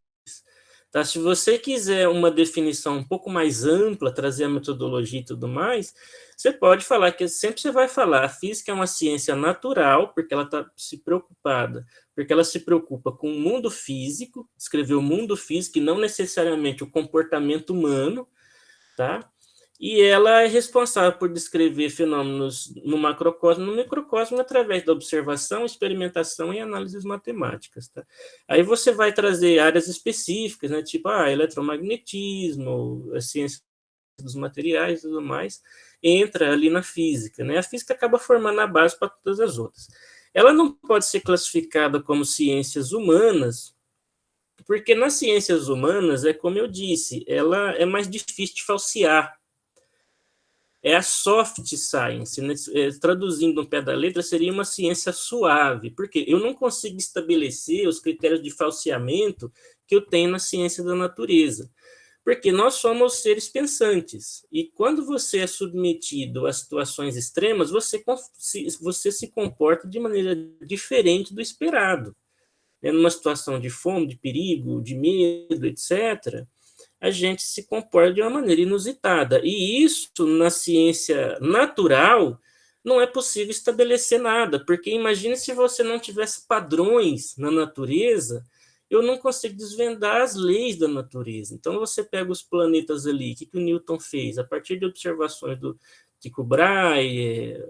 Tá? Se você quiser uma definição um pouco mais ampla, trazer a metodologia e tudo mais, você pode falar que sempre você vai falar, a física é uma ciência natural, porque ela está preocupada, porque ela se preocupa com o mundo físico, descrever o mundo físico e não necessariamente o comportamento humano, tá? e ela é responsável por descrever fenômenos no macrocosmo e no microcosmo através da observação, experimentação e análises matemáticas. Tá? Aí você vai trazer áreas específicas, né, tipo eletromagnetismo, a ciência dos materiais e tudo mais, entra ali na física. Né? A física acaba formando a base para todas as outras. Ela não pode ser classificada como ciências humanas, porque nas ciências humanas, como eu disse, ela é mais difícil de falsear. É a soft science, né? Traduzindo no pé da letra, seria uma ciência suave, porque eu não consigo estabelecer os critérios de falseamento que eu tenho na ciência da natureza, porque nós somos seres pensantes, e quando você é submetido a situações extremas, você se comporta de maneira diferente do esperado. Numa situação de fome, de perigo, de medo, etc., a gente se comporta de uma maneira inusitada. E isso, na ciência natural, não é possível estabelecer nada, porque imagine se você não tivesse padrões na natureza, eu não consigo desvendar as leis da natureza. Então, você pega os planetas ali, o que o Newton fez? A partir de observações do Tycho Brahe,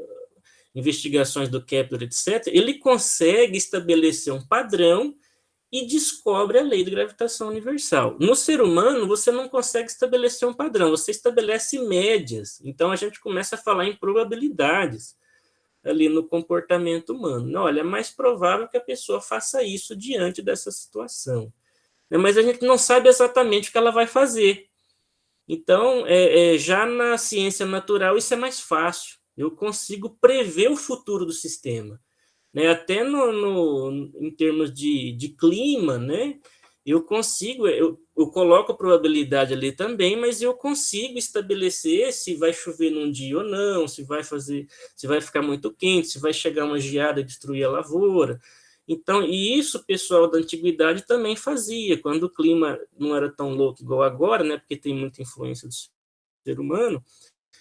investigações do Kepler, etc., ele consegue estabelecer um padrão e descobre a lei de gravitação universal. No ser humano, você não consegue estabelecer um padrão, você estabelece médias. Então, a gente começa a falar em probabilidades ali no comportamento humano. Não, olha, é mais provável que a pessoa faça isso diante dessa situação. Mas a gente não sabe exatamente o que ela vai fazer. Então, já na ciência natural, isso é mais fácil. Eu consigo prever o futuro do sistema. Né? Até em termos de clima, né? Eu consigo, eu coloco a probabilidade ali também, mas eu consigo estabelecer se vai chover num dia ou não, se vai ficar muito quente, se vai chegar uma geada e destruir a lavoura. Então, e isso o pessoal da antiguidade também fazia, quando o clima não era tão louco igual agora, né? Porque tem muita influência do ser humano.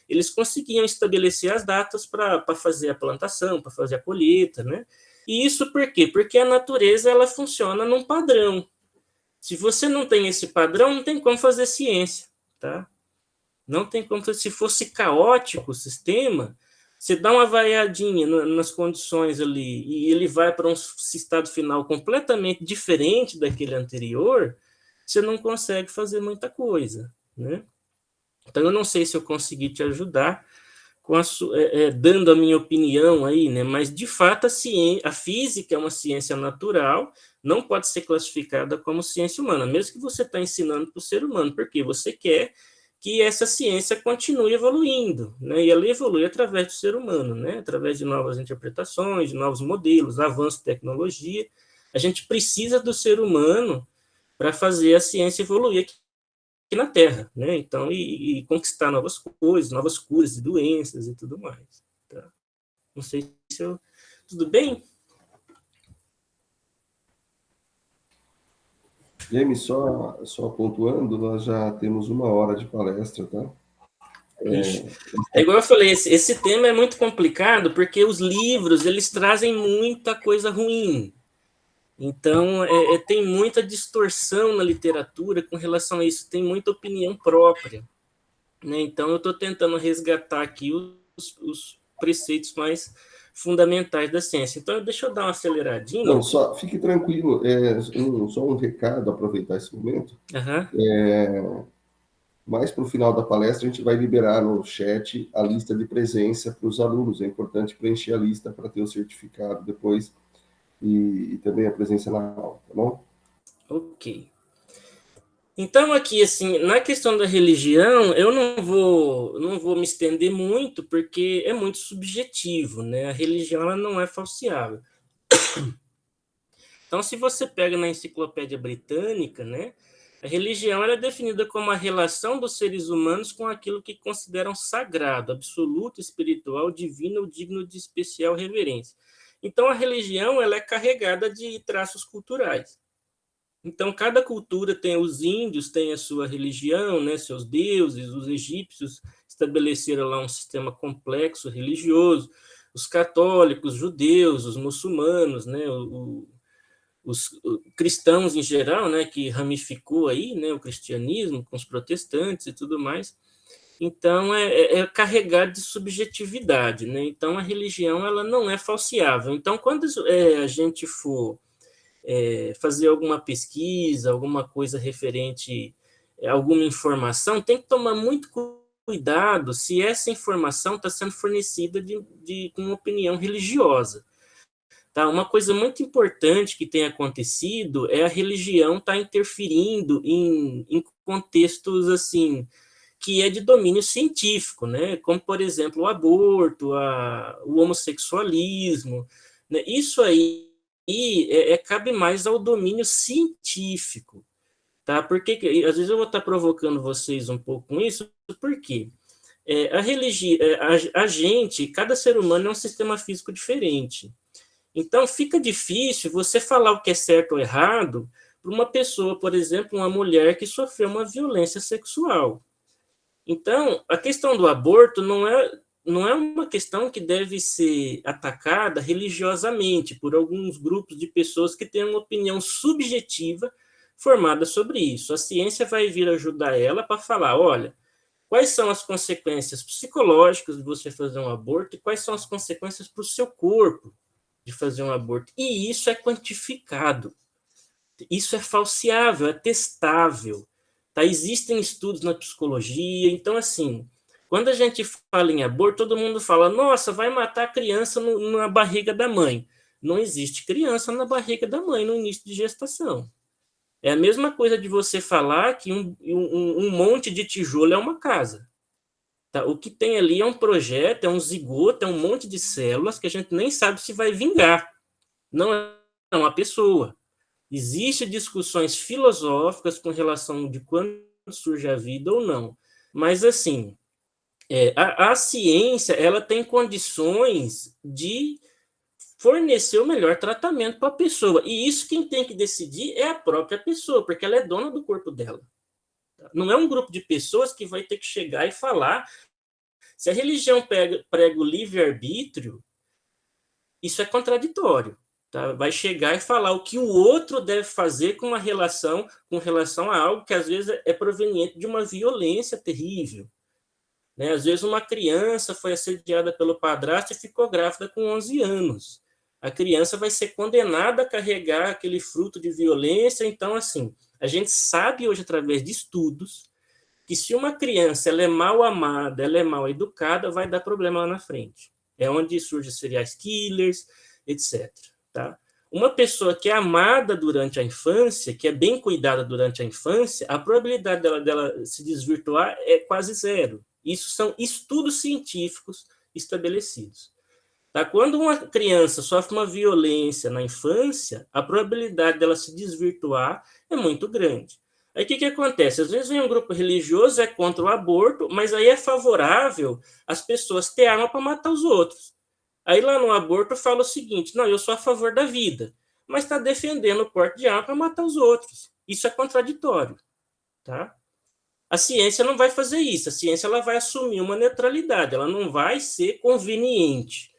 Eles conseguiam estabelecer as datas para fazer a plantação, para fazer a colheita, né? E isso por quê? Porque a natureza ela funciona num padrão. Se você não tem esse padrão, não tem como fazer ciência, tá? Não tem como. Se fosse caótico o sistema, você dá uma variadinha nas condições ali e ele vai para um estado final completamente diferente daquele anterior, você não consegue fazer muita coisa, né? Então, eu não sei se eu consegui te ajudar dando a minha opinião aí, né? Mas, de fato, a física é uma ciência natural, não pode ser classificada como ciência humana, mesmo que você está ensinando para o ser humano, porque você quer que essa ciência continue evoluindo, né? E ela evolui através do ser humano, né? Através de novas interpretações, de novos modelos, avanço de tecnologia. A gente precisa do ser humano para fazer a ciência evoluir aqui na Terra, né? Então, e conquistar novas coisas, novas curas de doenças e tudo mais. Tá? Não sei se eu... Tudo bem? James, só pontuando, nós já temos 1 hora de palestra, tá? Igual eu falei, esse tema é muito complicado, porque os livros, eles trazem muita coisa ruim. Então, tem muita distorção na literatura com relação a isso, tem muita opinião própria. Né? Então, eu estou tentando resgatar aqui os preceitos mais fundamentais da ciência. Então, deixa eu dar uma aceleradinha. Não, fique tranquilo, só um recado, aproveitar esse momento. Mais para o final da palestra, a gente vai liberar no chat a lista de presença para os alunos. É importante preencher a lista para ter o certificado depois e também a presença na aula, tá bom? Ok. Então, aqui, assim, na questão da religião, eu não vou me estender muito, porque é muito subjetivo, né? A religião ela não é falseável. Então, se você pega na Enciclopédia Britânica, né, a religião ela é definida como a relação dos seres humanos com aquilo que consideram sagrado, absoluto, espiritual, divino ou digno de especial reverência. Então, a religião ela é carregada de traços culturais. Então, cada cultura tem, os índios têm a sua religião, né, seus deuses, os egípcios estabeleceram lá um sistema complexo religioso, os católicos, os judeus, os muçulmanos, né, os cristãos em geral, né, que ramificou aí, né, o cristianismo com os protestantes e tudo mais. Então, é carregado de subjetividade, né? Então, a religião ela não é falseável. Então, quando a gente for fazer alguma pesquisa, alguma coisa referente a alguma informação, tem que tomar muito cuidado se essa informação está sendo fornecida com uma opinião religiosa. Tá? Uma coisa muito importante que tem acontecido é a religião estar interferindo em contextos assim que é de domínio científico, né? Como, por exemplo, o aborto, o homossexualismo. Né? Isso aí cabe mais ao domínio científico. Tá? Porque às vezes eu vou estar provocando vocês um pouco com isso, por quê? A religião, a gente, cada ser humano é um sistema físico diferente. Então, fica difícil você falar o que é certo ou errado para uma pessoa, por exemplo, uma mulher que sofreu uma violência sexual. Então, a questão do aborto não é uma questão que deve ser atacada religiosamente por alguns grupos de pessoas que têm uma opinião subjetiva formada sobre isso. A ciência vai vir ajudar ela para falar, olha, quais são as consequências psicológicas de você fazer um aborto e quais são as consequências para o seu corpo de fazer um aborto. E isso é quantificado. Isso é falseável, é testável. Tá? Existem estudos na psicologia. Então, assim, quando a gente fala em aborto, todo mundo fala, nossa, vai matar a criança na barriga da mãe. Não existe criança na barriga da mãe no início de gestação. É a mesma coisa de você falar que um monte de tijolo é uma casa. Tá? O que tem ali é um projeto, é um zigoto, é um monte de células que a gente nem sabe se vai vingar. Não é uma pessoa. Existem discussões filosóficas com relação de quando surge a vida ou não. Mas, assim, a ciência ela tem condições de fornecer o melhor tratamento para a pessoa. E isso quem tem que decidir é a própria pessoa, porque ela é dona do corpo dela. Não é um grupo de pessoas que vai ter que chegar e falar. Se a religião prega o livre-arbítrio, isso é contraditório. Tá? Vai chegar e falar o que o outro deve fazer com relação a algo que às vezes é proveniente de uma violência terrível. Né? Às vezes uma criança foi assediada pelo padrasto e ficou grávida com 11 anos. A criança vai ser condenada a carregar aquele fruto de violência. Então, assim, a gente sabe hoje, através de estudos, que se uma criança ela é mal amada, ela é mal educada, vai dar problema lá na frente. É onde surgem serial killers, etc. Tá? Uma pessoa que é amada durante a infância, que é bem cuidada durante a infância, a probabilidade dela se desvirtuar é quase zero. Isso são estudos científicos estabelecidos. Tá? Quando uma criança sofre uma violência na infância, a probabilidade dela se desvirtuar é muito grande. Aí o que acontece? Às vezes vem um grupo religioso, é contra o aborto, mas aí é favorável as pessoas ter arma para matar os outros. Aí lá no aborto fala o seguinte, não, eu sou a favor da vida, mas está defendendo o porte de arma para matar os outros. Isso é contraditório. Tá? A ciência não vai fazer isso, a ciência ela vai assumir uma neutralidade, ela não vai ser conveniente.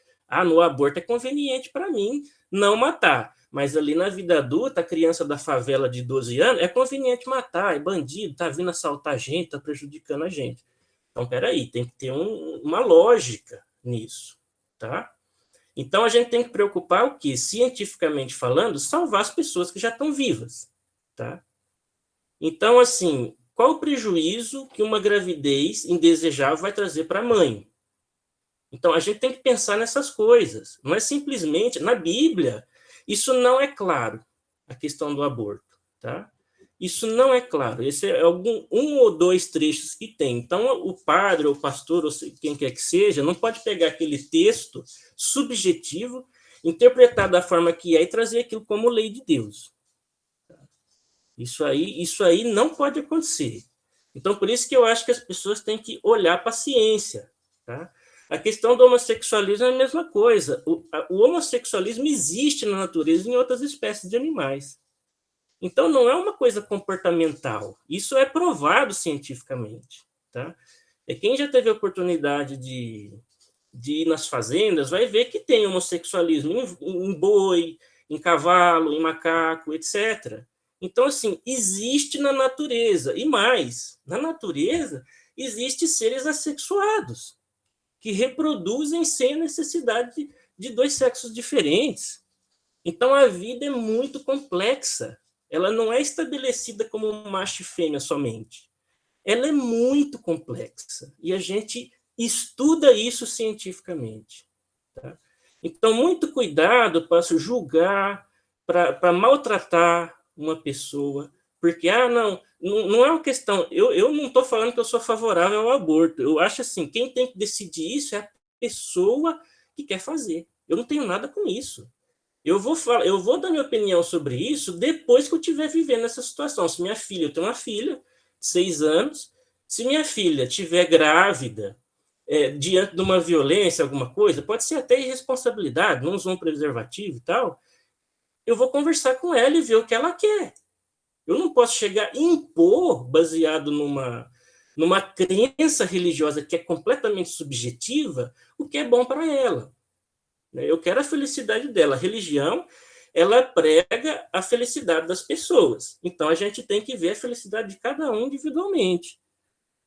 No aborto é conveniente para mim não matar, mas ali na vida adulta, a criança da favela de 12 anos, é conveniente matar, é bandido, está vindo assaltar a gente, está prejudicando a gente. Então, peraí, tem que ter uma lógica nisso, tá? Então, a gente tem que preocupar o quê? Cientificamente falando, salvar as pessoas que já estão vivas, tá? Então, assim, qual o prejuízo que uma gravidez indesejável vai trazer para a mãe? Então, a gente tem que pensar nessas coisas. Não é simplesmente... Na Bíblia, isso não é claro, a questão do aborto. Tá? Isso não é claro. Esse é um ou dois trechos que tem. Então, o padre, ou o pastor, ou quem quer que seja, não pode pegar aquele texto subjetivo, interpretar da forma que é e trazer aquilo como lei de Deus. Isso aí não pode acontecer. Então, por isso que eu acho que as pessoas têm que olhar para a ciência. Tá? A questão do homossexualismo é a mesma coisa. O homossexualismo existe na natureza e em outras espécies de animais. Então, não é uma coisa comportamental. Isso é provado cientificamente. Tá? Quem já teve a oportunidade de ir nas fazendas vai ver que tem homossexualismo em boi, em cavalo, em macaco, etc. Então, assim, existe na natureza. E mais, na natureza existem seres assexuados, que reproduzem sem a necessidade de dois sexos diferentes. Então, a vida é muito complexa. Ela não é estabelecida como macho e fêmea somente. Ela é muito complexa. E a gente estuda isso cientificamente. Tá? Então, muito cuidado para julgar, para maltratar uma pessoa, porque, não é uma questão... Eu não estou falando que eu sou favorável ao aborto. Eu acho assim, quem tem que decidir isso é a pessoa que quer fazer. Eu não tenho nada com isso. Eu vou dar minha opinião sobre isso depois que eu estiver vivendo essa situação. Se minha filha, eu tenho uma filha de 6 anos, se minha filha estiver grávida, diante de uma violência, alguma coisa, pode ser até irresponsabilidade, não usou um preservativo e tal, eu vou conversar com ela e ver o que ela quer. Eu não posso chegar e impor, baseado numa crença religiosa que é completamente subjetiva, o que é bom para ela. Eu quero a felicidade dela. A religião, ela prega a felicidade das pessoas. Então, a gente tem que ver a felicidade de cada um individualmente.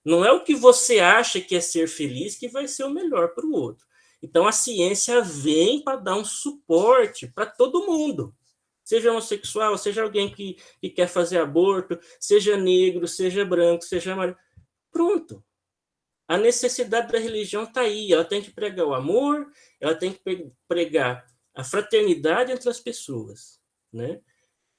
Não é o que você acha que é ser feliz que vai ser o melhor para o outro. Então, a ciência vem para dar um suporte para todo mundo. Seja homossexual, seja alguém que quer fazer aborto, seja negro, seja branco, seja amarelo. Pronto. A necessidade da religião está aí. Ela tem que pregar o amor, ela tem que pregar a fraternidade entre as pessoas. Né?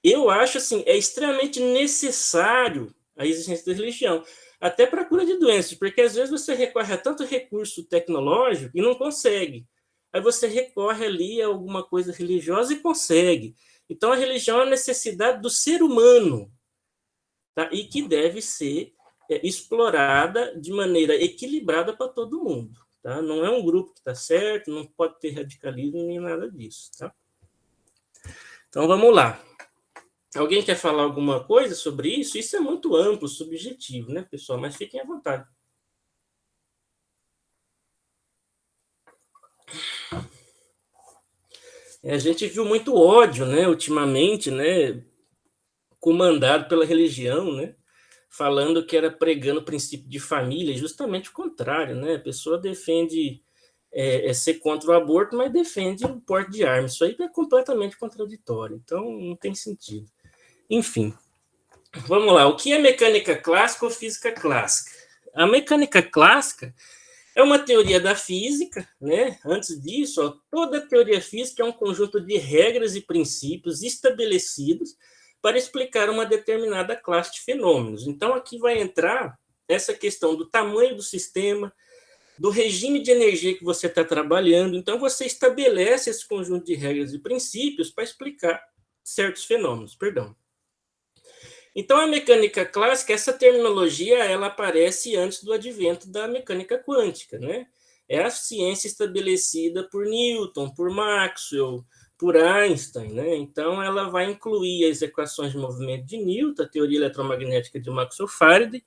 Eu acho assim, é extremamente necessário a existência da religião, até para a cura de doenças, porque às vezes você recorre a tanto recurso tecnológico e não consegue. Aí você recorre ali a alguma coisa religiosa e consegue. Então, a religião é a necessidade do ser humano, tá? E que deve ser explorada de maneira equilibrada para todo mundo. Tá? Não é um grupo que está certo, não pode ter radicalismo nem nada disso. Tá? Então, vamos lá. Alguém quer falar alguma coisa sobre isso? Isso é muito amplo, subjetivo, né, pessoal? Mas fiquem à vontade. A gente viu muito ódio, né, ultimamente, né, comandado pela religião, né, falando que era pregando o princípio de família, justamente o contrário, né? A pessoa defende ser contra o aborto, mas defende o porte de armas. Isso aí é completamente contraditório, então não tem sentido. Enfim, vamos lá. O que é mecânica clássica ou física clássica? A mecânica clássica é uma teoria da física, né? Antes disso, toda teoria física é um conjunto de regras e princípios estabelecidos para explicar uma determinada classe de fenômenos. Então, aqui vai entrar essa questão do tamanho do sistema, do regime de energia que você está trabalhando. Então, você estabelece esse conjunto de regras e princípios para explicar certos fenômenos. Então, a mecânica clássica, essa terminologia, ela aparece antes do advento da mecânica quântica, né? É a ciência estabelecida por Newton, por Maxwell, por Einstein, né? Então, ela vai incluir as equações de movimento de Newton, a teoria eletromagnética de Maxwell-Faraday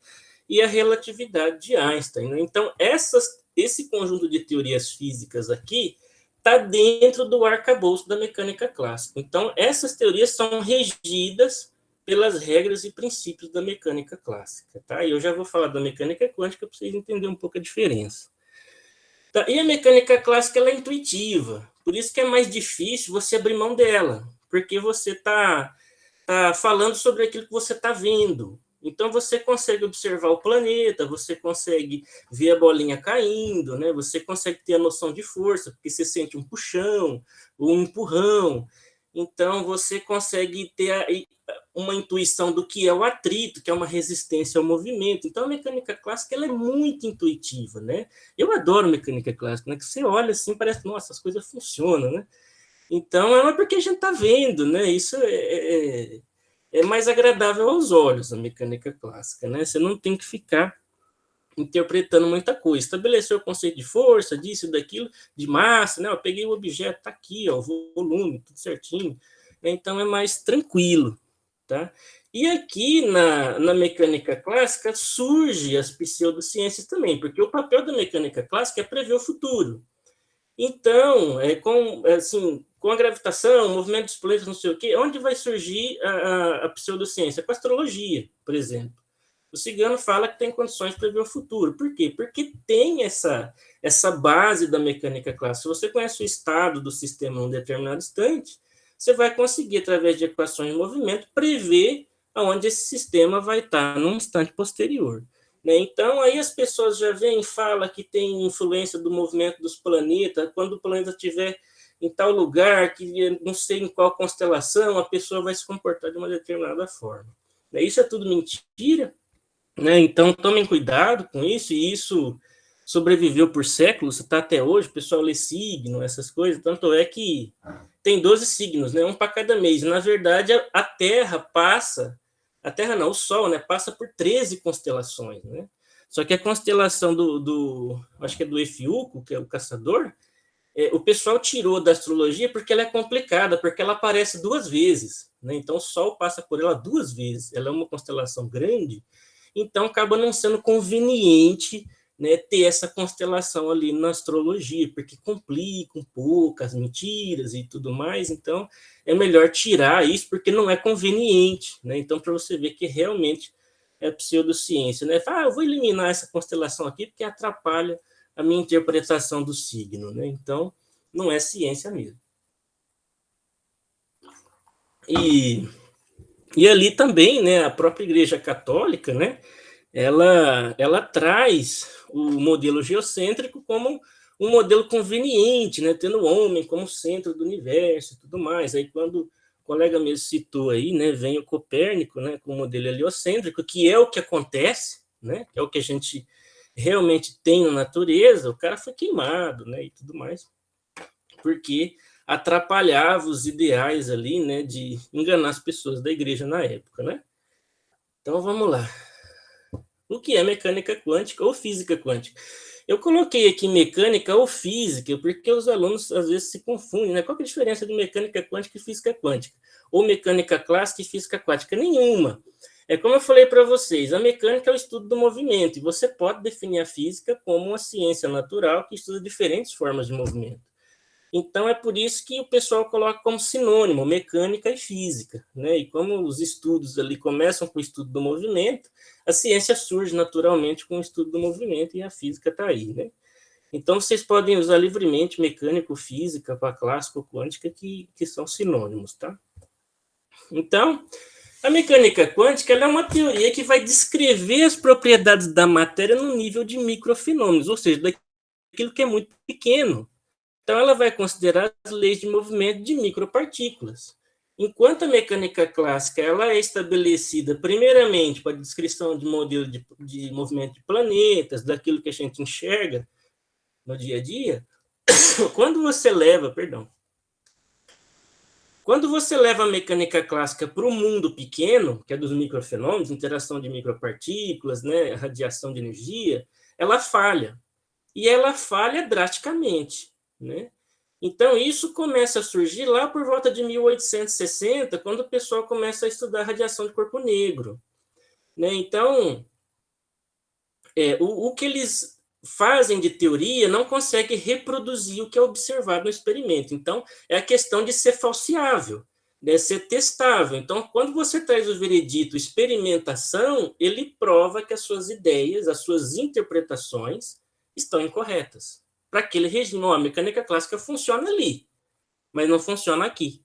e a relatividade de Einstein, né? Então, esse conjunto de teorias físicas aqui está dentro do arcabouço da mecânica clássica. Então, essas teorias são regidas pelas regras e princípios da mecânica clássica, tá? E eu já vou falar da mecânica quântica para vocês entenderem um pouco a diferença. Tá? E a mecânica clássica, ela é intuitiva, por isso que é mais difícil você abrir mão dela, porque você está falando sobre aquilo que você está vendo. Então, você consegue observar o planeta, você consegue ver a bolinha caindo, né? Você consegue ter a noção de força, porque você sente um puxão, um empurrão. Então, você consegue ter uma intuição do que é o atrito, que é uma resistência ao movimento. Então, a mecânica clássica ela é muito intuitiva, né? Eu adoro mecânica clássica, né? Que você olha assim, parece, nossa, as coisas funcionam, né? Então, é porque a gente está vendo, né? Isso é mais agradável aos olhos, a mecânica clássica, né? Você não tem que ficar interpretando muita coisa. Estabeleceu o conceito de força, disso, daquilo, de massa, né? Eu peguei o objeto, tá aqui, ó, o volume, tudo certinho. Então, é mais tranquilo, tá? E aqui, na mecânica clássica, surgem as pseudociências também, porque o papel da mecânica clássica é prever o futuro. Então, com a gravitação, o movimento dos planetas, não sei o quê, onde vai surgir a pseudociência? Com a astrologia, por exemplo. O cigano fala que tem condições de prever o futuro. Por quê? Porque tem essa base da mecânica clássica. Se você conhece o estado do sistema em um determinado instante, você vai conseguir, através de equações de movimento, prever aonde esse sistema vai estar num instante posterior. Né? Então, aí as pessoas já vêm e falam que tem influência do movimento dos planetas, quando o planeta estiver em tal lugar, que não sei em qual constelação, a pessoa vai se comportar de uma determinada forma. Né? Isso é tudo mentira, né? Então, tomem cuidado com isso, e isso sobreviveu por séculos, está até hoje, o pessoal lê signo, essas coisas, tanto é que tem 12 signos, né? Um para cada mês. Na verdade, a Terra passa, a Terra não, o Sol, né? Passa por 13 constelações, né? Só que a constelação acho que é do Efiuco, que é o caçador, o pessoal tirou da astrologia porque ela é complicada, porque ela aparece 2 vezes, né? Então, o Sol passa por ela 2 vezes, ela é uma constelação grande, então acaba não sendo conveniente, né, ter essa constelação ali na astrologia, porque complica um pouco as mentiras e tudo mais, então é melhor tirar isso, porque não é conveniente, né? Então, para você ver que realmente é pseudociência, né? Eu vou eliminar essa constelação aqui porque atrapalha a minha interpretação do signo, né? Então, não é ciência mesmo. E ali também, né, a própria Igreja Católica, né, ela traz o modelo geocêntrico como um modelo conveniente, né, tendo o homem como centro do universo e tudo mais. Aí, quando o colega mesmo citou aí, né, vem o Copérnico, né, com o modelo heliocêntrico, que é o que acontece, né, que é o que a gente realmente tem na natureza. O cara foi queimado, né, e tudo mais, porque atrapalhava os ideais ali, né, de enganar as pessoas da igreja na época, né? Então, vamos lá. O que é mecânica quântica ou física quântica? Eu coloquei aqui mecânica ou física, porque os alunos às vezes se confundem, né? Qual que é a diferença de mecânica quântica e física quântica? Ou mecânica clássica e física quântica? Nenhuma. É como eu falei para vocês, a mecânica é o estudo do movimento, e você pode definir a física como uma ciência natural que estuda diferentes formas de movimento. Então, é por isso que o pessoal coloca como sinônimo mecânica e física, né? E como os estudos ali começam com o estudo do movimento, a ciência surge naturalmente com o estudo do movimento, e a física está aí, né? Então, vocês podem usar livremente mecânico, física, para clássico, quântica, que são sinônimos, tá? Então, a mecânica quântica ela é uma teoria que vai descrever as propriedades da matéria no nível de microfenômenos, ou seja, daquilo que é muito pequeno. Então, ela vai considerar as leis de movimento de micropartículas. Enquanto a mecânica clássica ela é estabelecida, primeiramente, para a descrição de modelo de movimento de planetas, daquilo que a gente enxerga no dia a dia, quando você leva a mecânica clássica para o mundo pequeno, que é dos microfenômenos, interação de micropartículas, né, radiação de energia, ela falha. E ela falha drasticamente, né? Então, isso começa a surgir lá por volta de 1860, quando o pessoal começa a estudar radiação de corpo negro, né? Então, o que eles fazem de teoria não consegue reproduzir o que é observado no experimento. Então, é a questão de ser falseável, de ser testável. Então, quando você traz o veredito experimentação, ele prova que as suas ideias, as suas interpretações estão incorretas. Para aquele regime, a mecânica clássica funciona ali, mas não funciona aqui.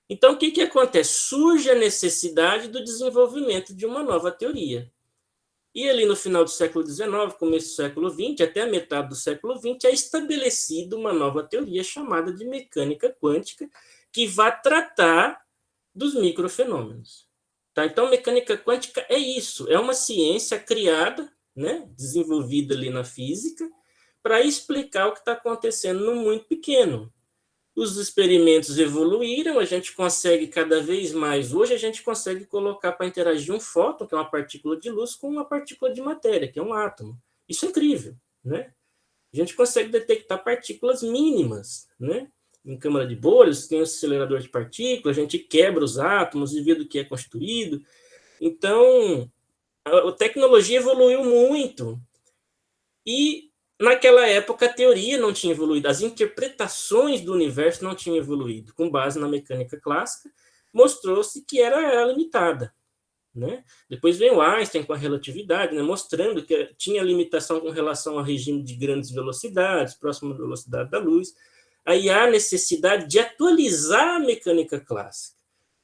Então, o que acontece? Surge a necessidade do desenvolvimento de uma nova teoria. E ali no final do século XIX, começo do século XX, até a metade do século XX, é estabelecida uma nova teoria chamada de mecânica quântica, que vai tratar dos microfenômenos. Tá? Então, mecânica quântica é isso, é uma ciência criada, né, desenvolvida ali na física, para explicar o que está acontecendo no mundo pequeno. Os experimentos evoluíram, a gente consegue cada vez mais. Hoje a gente consegue colocar para interagir um fóton, que é uma partícula de luz, com uma partícula de matéria, que é um átomo. Isso é incrível, né? A gente consegue detectar partículas mínimas, né? Em câmara de bolhas, tem um acelerador de partículas, a gente quebra os átomos e vê do que é constituído. Então, a tecnologia evoluiu muito. E naquela época, a teoria não tinha evoluído, as interpretações do universo não tinham evoluído. Com base na mecânica clássica, mostrou-se que era limitada. né? Depois vem o Einstein com a relatividade, né? Mostrando que tinha limitação com relação ao regime de grandes velocidades, próximo à velocidade da luz. Aí há necessidade de atualizar a mecânica clássica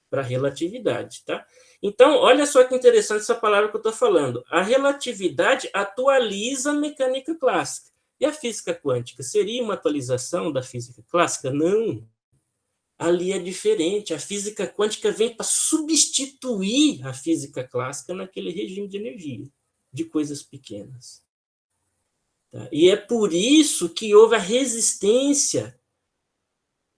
para a relatividade, tá? Então, olha só que interessante essa palavra que eu estou falando. A relatividade atualiza a mecânica clássica. E a física quântica seria uma atualização da física clássica? Não. Ali é diferente. A física quântica vem para substituir a física clássica naquele regime de energia, de coisas pequenas. Tá? E é por isso que houve a resistência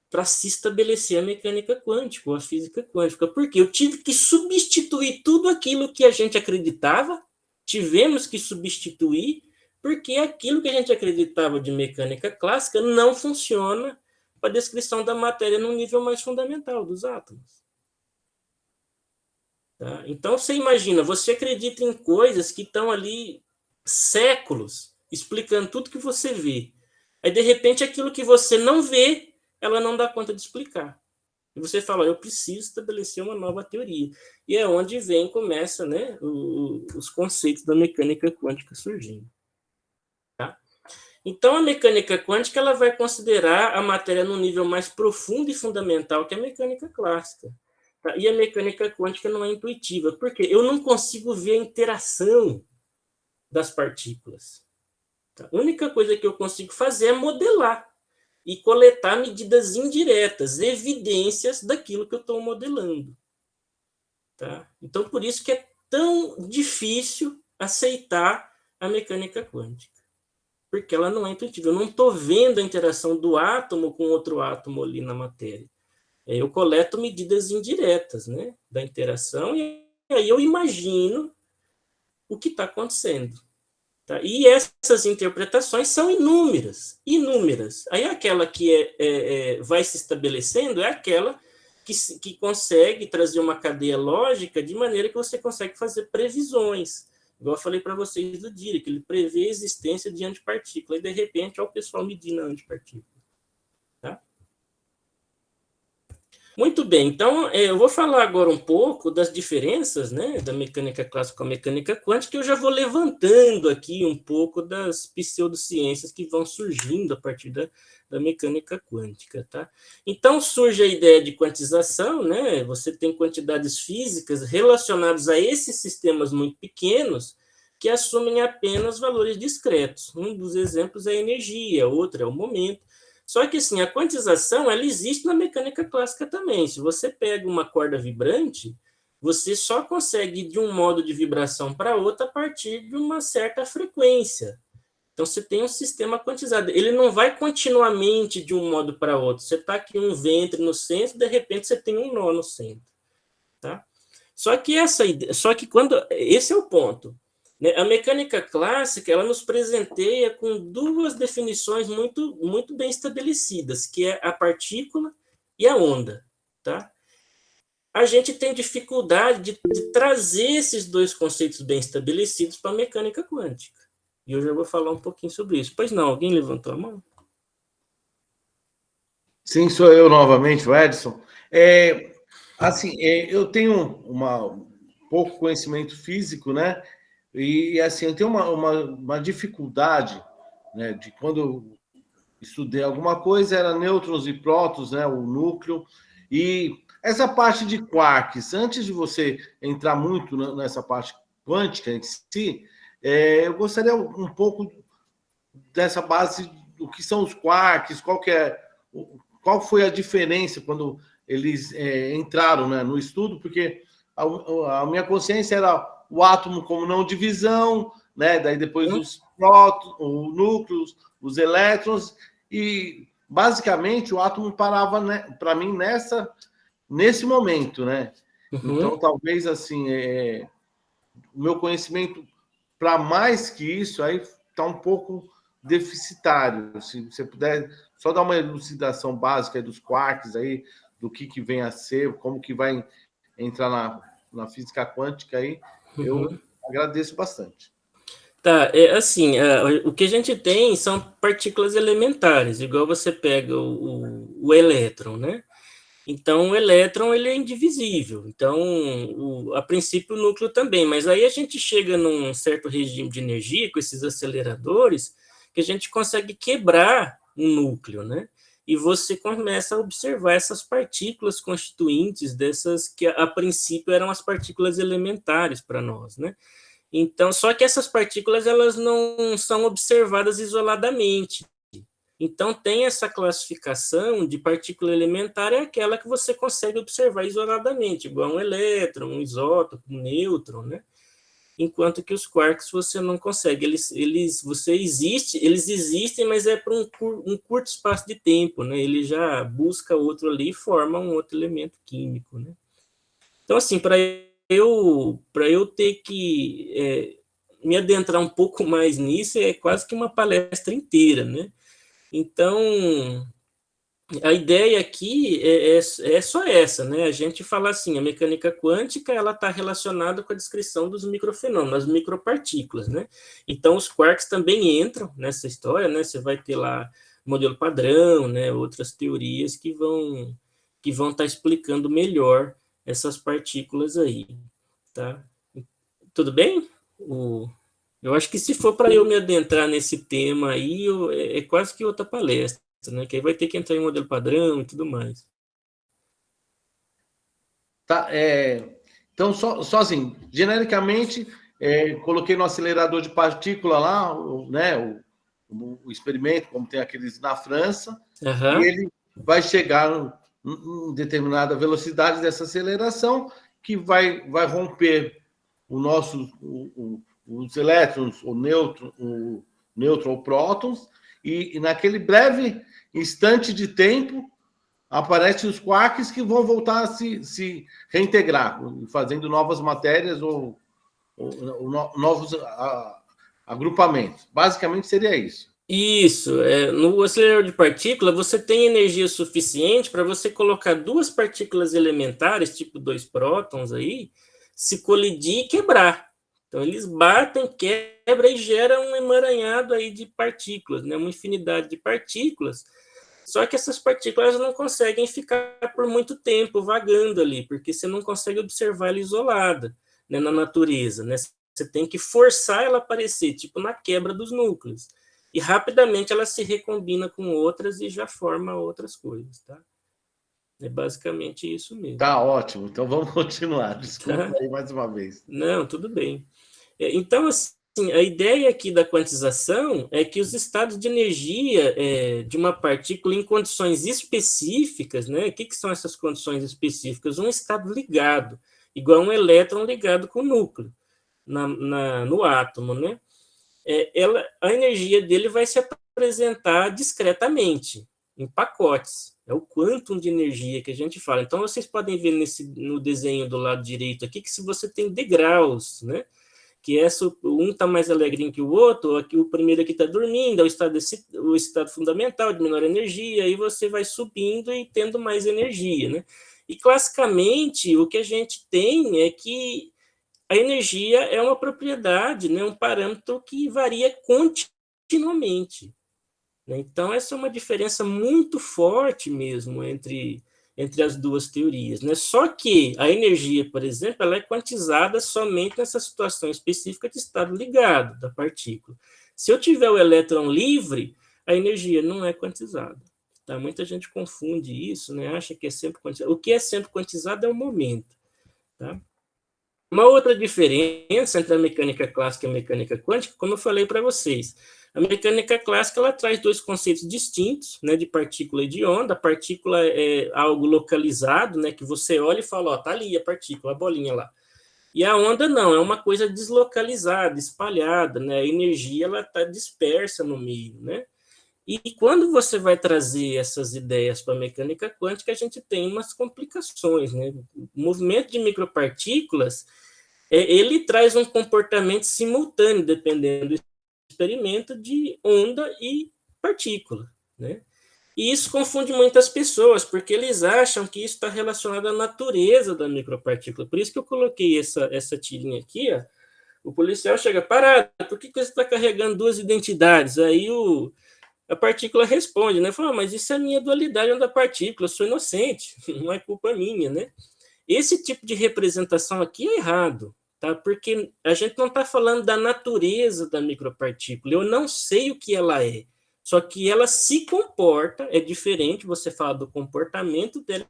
para se estabelecer a mecânica quântica, ou a física quântica. Porque eu tive que substituir tudo aquilo que a gente acreditava, tivemos que substituir, porque aquilo que a gente acreditava de mecânica clássica não funciona para a descrição da matéria num nível mais fundamental dos átomos. Tá? Então, você imagina, você acredita em coisas que estão ali séculos, explicando tudo que você vê. Aí, de repente, aquilo que você não vê, ela não dá conta de explicar. E você fala, eu preciso estabelecer uma nova teoria. E é onde começa, né, os conceitos da mecânica quântica surgindo. Tá? Então, a mecânica quântica ela vai considerar a matéria num nível mais profundo e fundamental que a mecânica clássica. Tá? E a mecânica quântica não é intuitiva, porque eu não consigo ver a interação das partículas. Tá? A única coisa que eu consigo fazer é modelar e coletar medidas indiretas, evidências daquilo que eu estou modelando. Tá? Então, por isso que é tão difícil aceitar a mecânica quântica. Porque ela não é intuitiva. Eu não estou vendo a interação do átomo com outro átomo ali na matéria. Eu coleto medidas indiretas, né, da interação e aí eu imagino o que está acontecendo. Tá? E essas interpretações são inúmeras. Aí aquela que vai se estabelecendo é aquela que consegue trazer uma cadeia lógica de maneira que você consegue fazer previsões. Igual eu falei para vocês do Dirac, ele prevê a existência de antipartícula e, de repente, o pessoal medindo a antipartícula. Tá? Muito bem, então eu vou falar agora um pouco das diferenças, né, da mecânica clássica com a mecânica quântica, que eu já vou levantando aqui um pouco das pseudociências que vão surgindo a partir da mecânica quântica. Tá? Então surge a ideia de quantização, né? Você tem quantidades físicas relacionadas a esses sistemas muito pequenos que assumem apenas valores discretos. Um dos exemplos é a energia, outro é o momento. Só que, assim, a quantização, ela existe na mecânica clássica também. Se você pega uma corda vibrante, você só consegue ir de um modo de vibração para outro a partir de uma certa frequência. Então, você tem um sistema quantizado. Ele não vai continuamente de um modo para outro. Você está aqui um ventre no centro, de repente você tem um nó no centro. Tá? Só que esse é o ponto. A mecânica clássica ela nos presenteia com duas definições muito, muito bem estabelecidas, que é a partícula e a onda. Tá? A gente tem dificuldade de trazer esses dois conceitos bem estabelecidos para a mecânica quântica. E eu já vou falar um pouquinho sobre isso. Pois não, alguém levantou a mão? Sim, sou eu novamente, o Edson. Eu tenho pouco conhecimento físico, né? E, assim, eu tenho uma dificuldade, né, de quando eu estudei alguma coisa, era nêutrons e prótons, né, o núcleo, e essa parte de quarks, antes de você entrar muito nessa parte quântica em si, eu gostaria um pouco dessa base do que são os quarks, qual foi a diferença quando eles entraram, né, no estudo, porque a minha consciência era o átomo como não divisão, né? Daí depois os prótons, os núcleos, os elétrons, e basicamente o átomo parava, né, para mim nesse momento, né? Uhum. Então talvez assim o meu conhecimento para mais que isso aí está um pouco deficitário. Se você puder só dar uma elucidação básica aí dos quarks aí, do que vem a ser, como que vai entrar na física quântica aí. Eu agradeço bastante. Tá, assim, o que a gente tem são partículas elementares, igual você pega o elétron, né? Então, o elétron ele é indivisível. Então, a princípio, o núcleo também. Mas aí a gente chega num certo regime de energia, com esses aceleradores, que a gente consegue quebrar um núcleo, né? E você começa a observar essas partículas constituintes dessas que, a princípio, eram as partículas elementares para nós, né? Então, só que essas partículas, elas não são observadas isoladamente. Então, tem essa classificação de partícula elementar, é aquela que você consegue observar isoladamente, igual um elétron, um isótopo, um nêutron, né? Enquanto que os quarks você não consegue. Eles existem, mas é por um curto espaço de tempo, né? Ele já busca outro ali e forma um outro elemento químico, né? Então, assim, para eu ter que me adentrar um pouco mais nisso, é quase que uma palestra inteira, né? Então, a ideia aqui é só essa, né? A gente fala assim, a mecânica quântica ela está relacionada com a descrição dos microfenômenos, as micropartículas, né? Então, os quarks também entram nessa história, né? Você vai ter lá modelo padrão, né? Outras teorias que vão estar explicando melhor essas partículas aí, tá? Tudo bem? Eu acho que se for para eu me adentrar nesse tema aí, é quase que outra palestra, né? Que aí vai ter que entrar em modelo padrão e tudo mais. Tá, então, só assim, genericamente, coloquei no acelerador de partícula lá, né, o experimento, como tem aqueles na França, e ele vai chegar em determinada velocidade dessa aceleração, que vai romper os elétrons, o nêutron ou prótons, e naquele breve instante de tempo aparecem os quarks que vão voltar a se reintegrar, fazendo novas matérias ou novos agrupamentos. Basicamente seria isso. Isso. No acelerador de partícula, você tem energia suficiente para você colocar duas partículas elementares, tipo 2 prótons aí, se colidir e quebrar. Então, eles batem, quebram e geram um emaranhado aí de partículas, né? Uma infinidade de partículas. Só que essas partículas não conseguem ficar por muito tempo vagando ali, porque você não consegue observar ela isolada, né, na natureza, né? Você tem que forçar ela a aparecer, tipo na quebra dos núcleos. E rapidamente ela se recombina com outras e já forma outras coisas, tá? É basicamente isso mesmo. Tá ótimo, então vamos continuar. Desculpa aí mais uma vez. Não, tudo bem. Então, assim, a ideia aqui da quantização é que os estados de energia de uma partícula em condições específicas, né? O que são essas condições específicas? Um estado ligado, igual um elétron ligado com o núcleo, no átomo, né? A energia dele vai se apresentar discretamente, em pacotes. É o quantum de energia que a gente fala. Então, vocês podem ver no desenho do lado direito aqui, que se você tem degraus, né? Que um está mais alegrinho que o outro, aqui, o primeiro aqui está dormindo, é o estado fundamental de menor energia, aí você vai subindo e tendo mais energia, né? E, classicamente, o que a gente tem é que a energia é uma propriedade, né, um parâmetro que varia continuamente. Né? Então, essa é uma diferença muito forte mesmo entre as duas teorias. Né? Só que a energia, por exemplo, ela é quantizada somente nessa situação específica de estado ligado da partícula. Se eu tiver o elétron livre, a energia não é quantizada. Tá? Muita gente confunde isso, né? Acha que é sempre quantizado. O que é sempre quantizado é o momento. Tá? Uma outra diferença entre a mecânica clássica e a mecânica quântica, como eu falei para vocês, a mecânica clássica ela traz dois conceitos distintos, né, de partícula e de onda. A partícula é algo localizado, né, que você olha e fala, ó, tá ali a partícula, a bolinha lá. E a onda não, é uma coisa deslocalizada, espalhada, né, a energia ela está dispersa no meio, né. E quando você vai trazer essas ideias para a mecânica quântica, a gente tem umas complicações, né. O movimento de micropartículas ele traz um comportamento simultâneo, dependendo do experimento, de onda e partícula, né? E isso confunde muitas pessoas, porque eles acham que isso está relacionado à natureza da micropartícula. Por isso que eu coloquei essa tirinha aqui, ó. O policial chega, parado, por que você está carregando duas identidades? Aí a partícula responde, né? Fala, mas isso é a minha dualidade da partícula, eu sou inocente, não é culpa minha, né? Esse tipo de representação aqui é errado, tá? Porque a gente não está falando da natureza da micropartícula, eu não sei o que ela é, só que ela se comporta, é diferente você falar do comportamento dela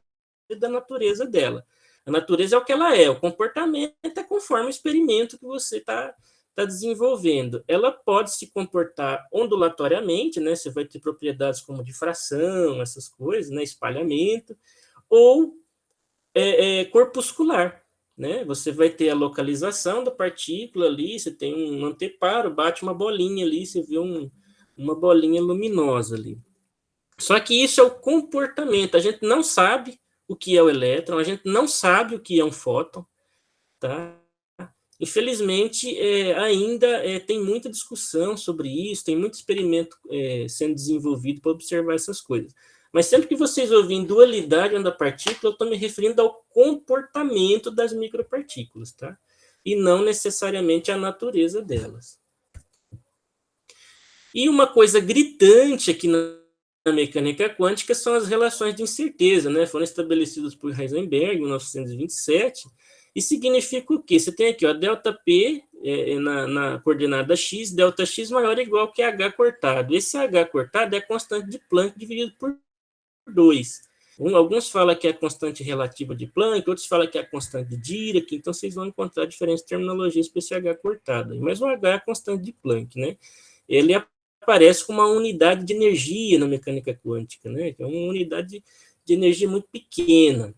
e da natureza dela. A natureza é o que ela é, o comportamento é conforme o experimento que você está desenvolvendo. Ela pode se comportar ondulatoriamente, né? Você vai ter propriedades como difração, essas coisas, né? Espalhamento, ou corpuscular, né? Você vai ter a localização da partícula ali, você tem um anteparo, bate uma bolinha ali, você vê uma bolinha luminosa ali. Só que isso é o comportamento, a gente não sabe o que é o elétron, a gente não sabe o que é um fóton, tá? Infelizmente, ainda tem muita discussão sobre isso, tem muito experimento sendo desenvolvido para observar essas coisas. Mas sempre que vocês ouvirem dualidade da partícula, eu estou me referindo ao comportamento das micropartículas, tá? E não necessariamente à natureza delas. E uma coisa gritante aqui na mecânica quântica são as relações de incerteza, né? Foram estabelecidas por Heisenberg em 1927, e significa o quê? Você tem aqui, ó, ΔP na coordenada x, ΔX maior ou igual que h cortado. Esse h cortado é a constante de Planck dividido por 2. Alguns falam que é a constante relativa de Planck, outros falam que é a constante de Dirac, então vocês vão encontrar diferentes terminologias para esse h cortado. Mas o h é a constante de Planck, né? Ele aparece como uma unidade de energia na mecânica quântica, né? Que é uma unidade de energia muito pequena.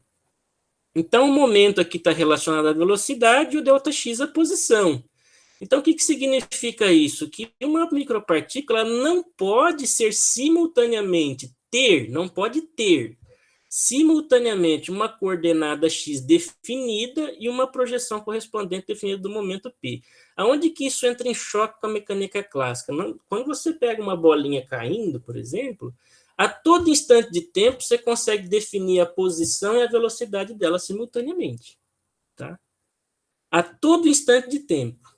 Então, o momento aqui está relacionado à velocidade e o ΔX à posição. Então, o que significa isso? Que uma micropartícula não pode ser simultaneamente, não pode ter simultaneamente uma coordenada x definida e uma projeção correspondente definida do momento p. Aonde que isso entra em choque com a mecânica clássica? Quando você pega uma bolinha caindo, por exemplo, a todo instante de tempo você consegue definir a posição e a velocidade dela simultaneamente, tá? A todo instante de tempo.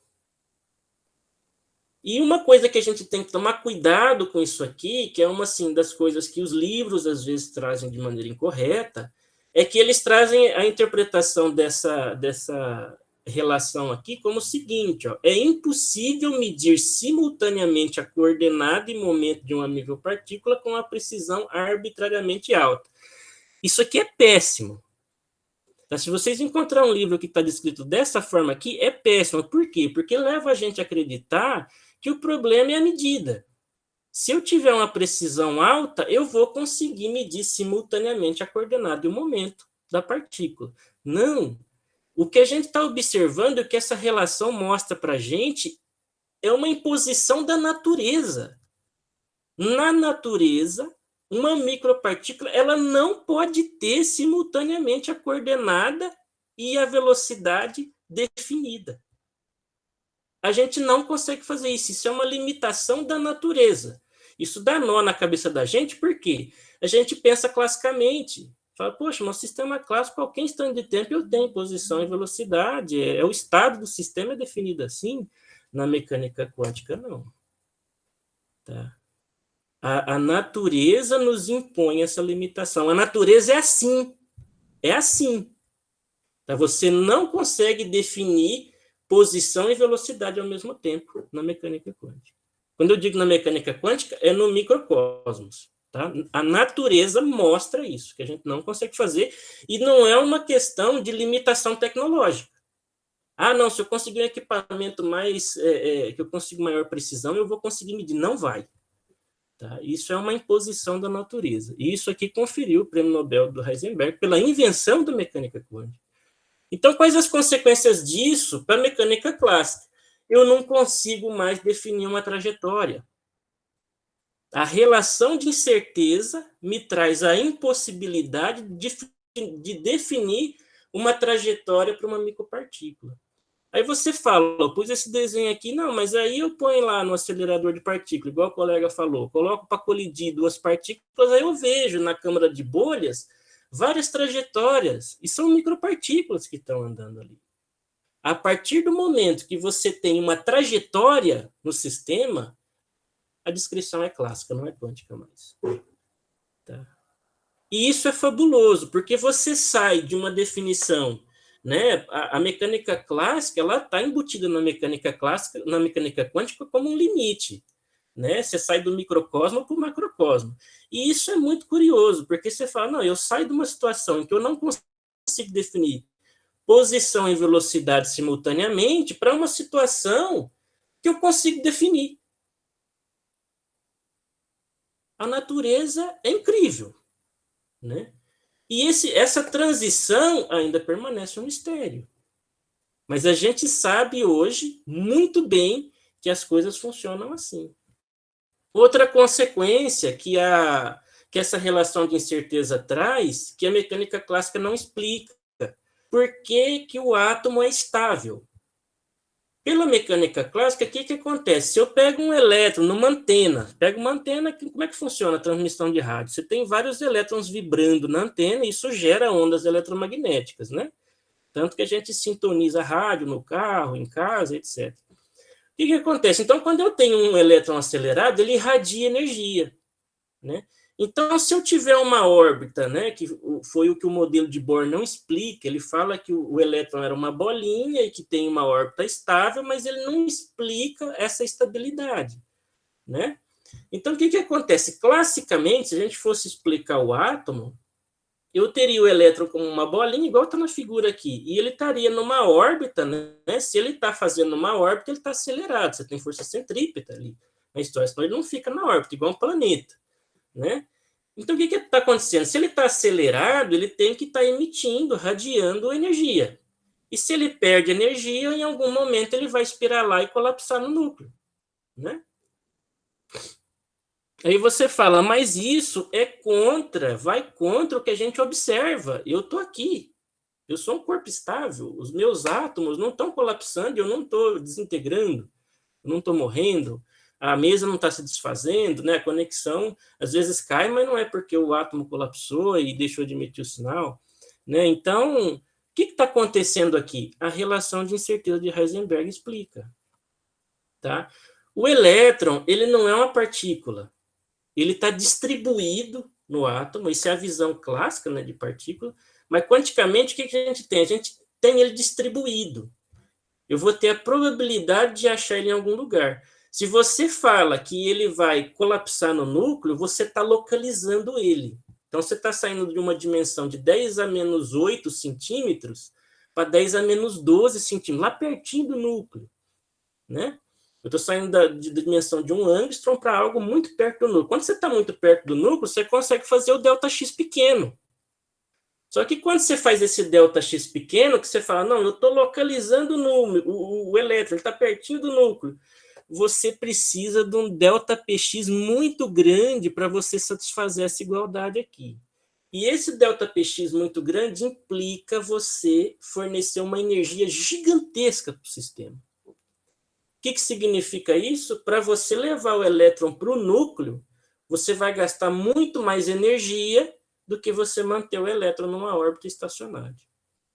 E uma coisa que a gente tem que tomar cuidado com isso aqui, que é uma assim, das coisas que os livros às vezes trazem de maneira incorreta, é que eles trazem a interpretação dessa relação aqui como o seguinte, ó, é impossível medir simultaneamente a coordenada e momento de uma micropartícula com uma precisão arbitrariamente alta. Isso aqui é péssimo. Tá? Se vocês encontrarem um livro que está descrito dessa forma aqui, é péssimo. Por quê? Porque leva a gente a acreditar que o problema é a medida. Se eu tiver uma precisão alta, eu vou conseguir medir simultaneamente a coordenada e o momento da partícula. Não. O que a gente está observando, o que essa relação mostra para a gente, é uma imposição da natureza. Na natureza, uma micropartícula ela não pode ter simultaneamente a coordenada e a velocidade definida. A gente não consegue fazer isso. Isso é uma limitação da natureza. Isso dá nó na cabeça da gente, porque a gente pensa classicamente. Fala, poxa, no sistema clássico, qualquer instante de tempo eu tenho posição e velocidade. O estado do sistema é definido assim. Na mecânica quântica, não. Tá? A natureza nos impõe essa limitação. A natureza é assim. É assim. Tá? Você não consegue definir posição e velocidade ao mesmo tempo na mecânica quântica. Quando eu digo na mecânica quântica, é no microcosmos. Tá? A natureza mostra isso, que a gente não consegue fazer, e não é uma questão de limitação tecnológica. Ah, não, se eu conseguir um equipamento mais, que eu consigo maior precisão, eu vou conseguir medir. Não vai. Tá? Isso é uma imposição da natureza. E isso aqui conferiu o prêmio Nobel do Heisenberg pela invenção da mecânica quântica. Então, quais as consequências disso para a mecânica clássica? Eu não consigo mais definir uma trajetória. A relação de incerteza me traz a impossibilidade de definir uma trajetória para uma micropartícula. Aí você fala, eu pus esse desenho aqui, não, mas aí eu ponho lá no acelerador de partículas, igual o colega falou, coloco para colidir duas partículas, aí eu vejo na câmara de bolhas várias trajetórias, e são micropartículas que estão andando ali. A partir do momento que você tem uma trajetória no sistema, a descrição é clássica, não é quântica mais. Tá? E isso é fabuloso, porque você sai de uma definição, né? A mecânica clássica, ela está embutida na mecânica clássica, na mecânica quântica como um limite, né? Você sai do microcosmo para o macrocosmo. E isso é muito curioso, porque você fala, não, eu saio de uma situação em que eu não consigo definir posição e velocidade simultaneamente para uma situação que eu consigo definir. A natureza é incrível, né? E essa transição ainda permanece um mistério. Mas a gente sabe hoje muito bem que as coisas funcionam assim. Outra consequência que essa relação de incerteza traz, que a mecânica clássica não explica. Por que o átomo é estável? Pela mecânica clássica, o que acontece? Se eu pego um elétron numa antena, como é que funciona a transmissão de rádio? Você tem vários elétrons vibrando na antena e isso gera ondas eletromagnéticas, né? Tanto que a gente sintoniza rádio no carro, em casa, etc. O que acontece? Então, quando eu tenho um elétron acelerado, ele irradia energia, né? Então, se eu tiver uma órbita, né, que foi o que o modelo de Bohr não explica, ele fala que o elétron era uma bolinha e que tem uma órbita estável, mas ele não explica essa estabilidade, né? Então, o que acontece? Classicamente, se a gente fosse explicar o átomo, eu teria o elétron como uma bolinha, igual está na figura aqui, e ele estaria numa órbita, né? Se ele está fazendo uma órbita, ele está acelerado, você tem força centrípeta ali na história, senão ele não fica na órbita, igual um planeta. Né? Então, o que está acontecendo? Se ele está acelerado, ele tem que estar emitindo, radiando energia. E se ele perde energia, em algum momento ele vai espiralar e colapsar no núcleo. Né? Aí você fala, mas isso vai contra o que a gente observa. Eu estou aqui, eu sou um corpo estável, os meus átomos não estão colapsando, eu não estou desintegrando, eu não estou morrendo. A mesa não está se desfazendo, né? A conexão às vezes cai, mas não é porque o átomo colapsou e deixou de emitir o sinal, né? Então, o que está acontecendo aqui? A relação de incerteza de Heisenberg explica, tá? O elétron, ele não é uma partícula, ele está distribuído no átomo, isso é a visão clássica, né, de partícula, mas quanticamente o que a gente tem? A gente tem ele distribuído. Eu vou ter a probabilidade de achar ele em algum lugar. Se você fala que ele vai colapsar no núcleo, você está localizando ele. Então, você está saindo de uma dimensão de 10 a menos 8 centímetros para 10 a menos 12 centímetros, lá pertinho do núcleo. Né? Eu estou saindo da dimensão de 1 angstrom para algo muito perto do núcleo. Quando você está muito perto do núcleo, você consegue fazer o ΔX pequeno. Só que quando você faz esse ΔX pequeno, que você fala, não, eu estou localizando o elétron, ele está pertinho do núcleo. Você precisa de um ΔPx muito grande para você satisfazer essa igualdade aqui. E esse ΔPx muito grande implica você fornecer uma energia gigantesca para o sistema. O que significa isso? Para você levar o elétron para o núcleo, você vai gastar muito mais energia do que você manter o elétron numa órbita estacionária.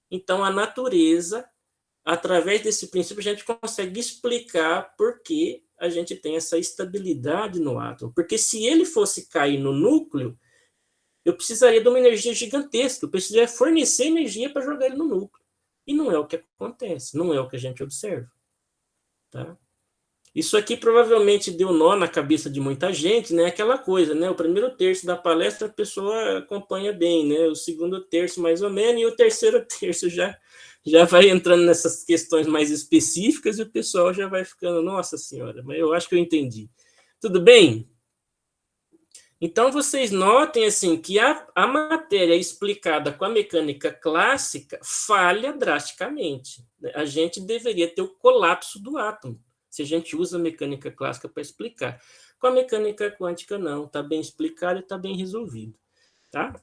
Então, a natureza, através desse princípio, a gente consegue explicar por que a gente tem essa estabilidade no átomo. Porque se ele fosse cair no núcleo, eu precisaria de uma energia gigantesca, eu precisaria fornecer energia para jogar ele no núcleo. E não é o que acontece, não é o que a gente observa. Tá? Isso aqui provavelmente deu nó na cabeça de muita gente, né? Aquela coisa, né? O primeiro terço da palestra a pessoa acompanha bem, né? O segundo terço mais ou menos, e o terceiro terço já vai entrando nessas questões mais específicas e o pessoal já vai ficando, nossa senhora, mas eu acho que eu entendi. Tudo bem? Então, vocês notem assim, que a matéria explicada com a mecânica clássica falha drasticamente. A gente deveria ter o colapso do átomo, se a gente usa a mecânica clássica para explicar. Com a mecânica quântica, não. Está bem explicado e está bem resolvido. Tá?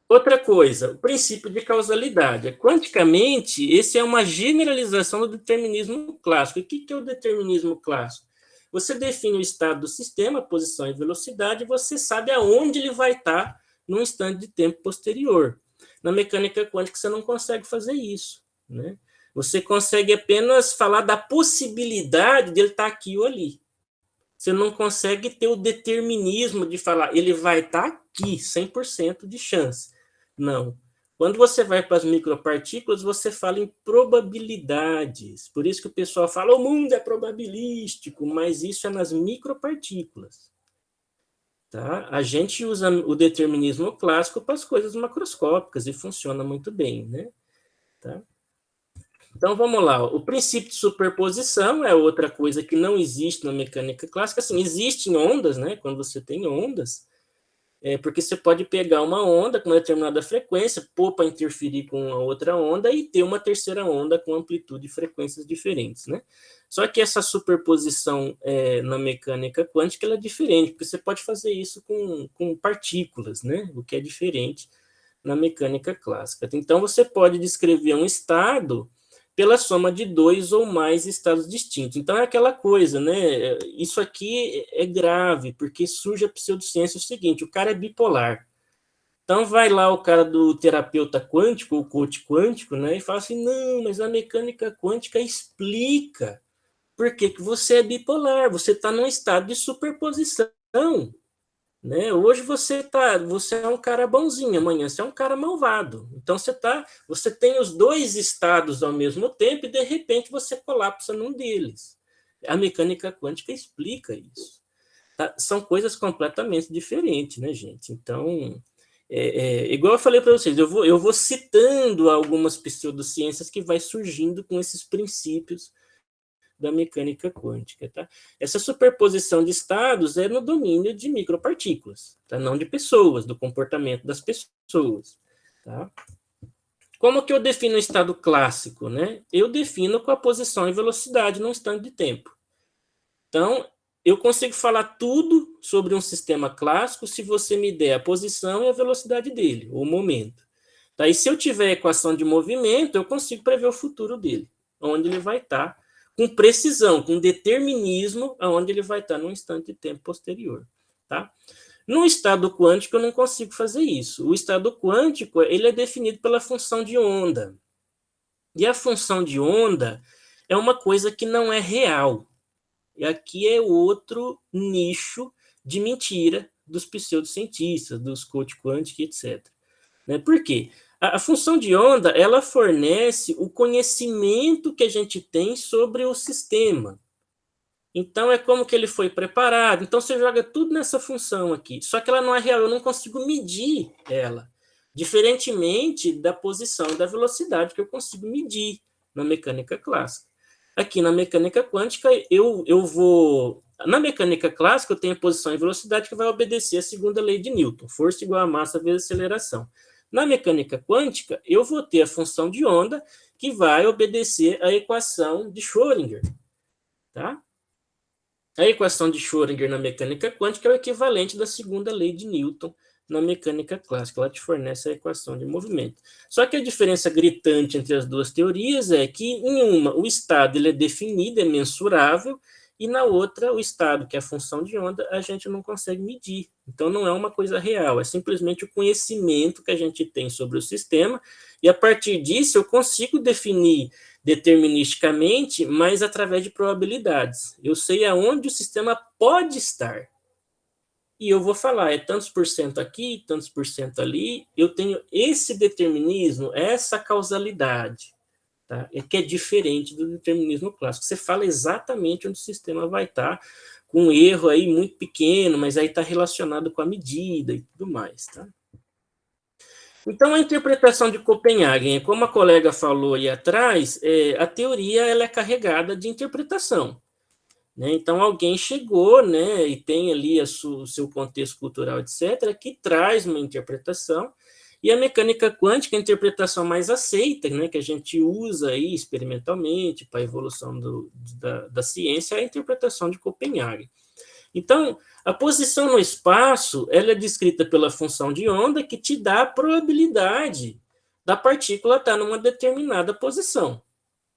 Outra coisa, o princípio de causalidade. Quanticamente, esse é uma generalização do determinismo clássico. E o que é o determinismo clássico? Você define o estado do sistema, posição e velocidade, e você sabe aonde ele vai estar num instante de tempo posterior. Na mecânica quântica, você não consegue fazer isso. Né? Você consegue apenas falar da possibilidade de ele estar aqui ou ali. você não consegue ter o determinismo de falar, ele vai estar aqui, 100% de chance. Não. Quando você vai para as micropartículas, você fala em probabilidades. Por isso que o pessoal fala, o mundo é probabilístico, mas isso é nas micropartículas. Tá? A gente usa o determinismo clássico para as coisas macroscópicas e funciona muito bem, né? Tá? Então, vamos lá. O princípio de superposição é outra coisa que não existe na mecânica clássica. Assim, existem ondas, né? Quando você tem ondas, porque você pode pegar uma onda com uma determinada frequência, pôr para interferir com a outra onda e ter uma terceira onda com amplitude e frequências diferentes, né? Só que essa superposição na mecânica quântica ela é diferente, porque você pode fazer isso com partículas, né? O que é diferente na mecânica clássica. Então, você pode descrever um estado pela soma de 2 ou mais estados distintos. Então, é aquela coisa, né? Isso aqui é grave, porque surge a pseudociência o seguinte, o cara é bipolar. Então, vai lá o cara do terapeuta quântico, o coach quântico, né? E fala assim, não, mas a mecânica quântica explica por que você é bipolar, você está num estado de superposição. Né? Hoje você é um cara bonzinho, amanhã você é um cara malvado. Então você tem os dois estados ao mesmo tempo e de repente você colapsa num deles. A mecânica quântica explica isso. Tá? São coisas completamente diferentes, né, gente? Então, igual eu falei para vocês, eu vou citando algumas pseudociências que vai surgindo com esses princípios da mecânica quântica, tá? Essa superposição de estados é no domínio de micropartículas, tá? Não de pessoas, do comportamento das pessoas, tá? Como que eu defino o estado clássico, né? Eu defino com a posição e velocidade num instante de tempo. Então, eu consigo falar tudo sobre um sistema clássico se você me der a posição e a velocidade dele, o momento. Tá? E se eu tiver a equação de movimento, eu consigo prever o futuro dele, onde ele vai estar, com precisão, com determinismo, aonde ele vai estar num instante de tempo posterior. Tá? No estado quântico, eu não consigo fazer isso. O estado quântico ele é definido pela função de onda. E a função de onda é uma coisa que não é real. E aqui é outro nicho de mentira dos pseudocientistas, dos coach quânticos, etc. Por quê? A função de onda, ela fornece o conhecimento que a gente tem sobre o sistema. Então, é como que ele foi preparado. Então, você joga tudo nessa função aqui. Só que ela não é real, eu não consigo medir ela. Diferentemente da posição e da velocidade que eu consigo medir na mecânica clássica. Aqui na mecânica quântica, eu vou... Na mecânica clássica, eu tenho a posição e velocidade que vai obedecer à segunda lei de Newton. Força igual a massa vezes aceleração. Na mecânica quântica, eu vou ter a função de onda que vai obedecer à equação de Schrödinger. Tá? A equação de Schrödinger na mecânica quântica é o equivalente da segunda lei de Newton na mecânica clássica. Ela te fornece a equação de movimento. Só que a diferença gritante entre as duas teorias é que, em uma, o estado ele é definido, é mensurável, e na outra, o estado, que é a função de onda, a gente não consegue medir. Então, não é uma coisa real, é simplesmente o conhecimento que a gente tem sobre o sistema, e a partir disso eu consigo definir deterministicamente, mas através de probabilidades. Eu sei aonde o sistema pode estar. E eu vou falar, é tantos por cento aqui, tantos por cento ali, eu tenho esse determinismo, essa causalidade. Tá? Que é diferente do determinismo clássico. Você fala exatamente onde o sistema vai estar, com um erro aí muito pequeno, mas aí está relacionado com a medida e tudo mais. Tá? Então, a interpretação de Copenhagen, como a colega falou aí atrás, a teoria ela é carregada de interpretação. Né? Então, alguém chegou, né, e tem ali o seu contexto cultural, etc., que traz uma interpretação. E a mecânica quântica, a interpretação mais aceita, né, que a gente usa aí experimentalmente para a evolução da ciência, é a interpretação de Copenhagen. Então, a posição no espaço ela é descrita pela função de onda que te dá a probabilidade da partícula estar numa determinada posição.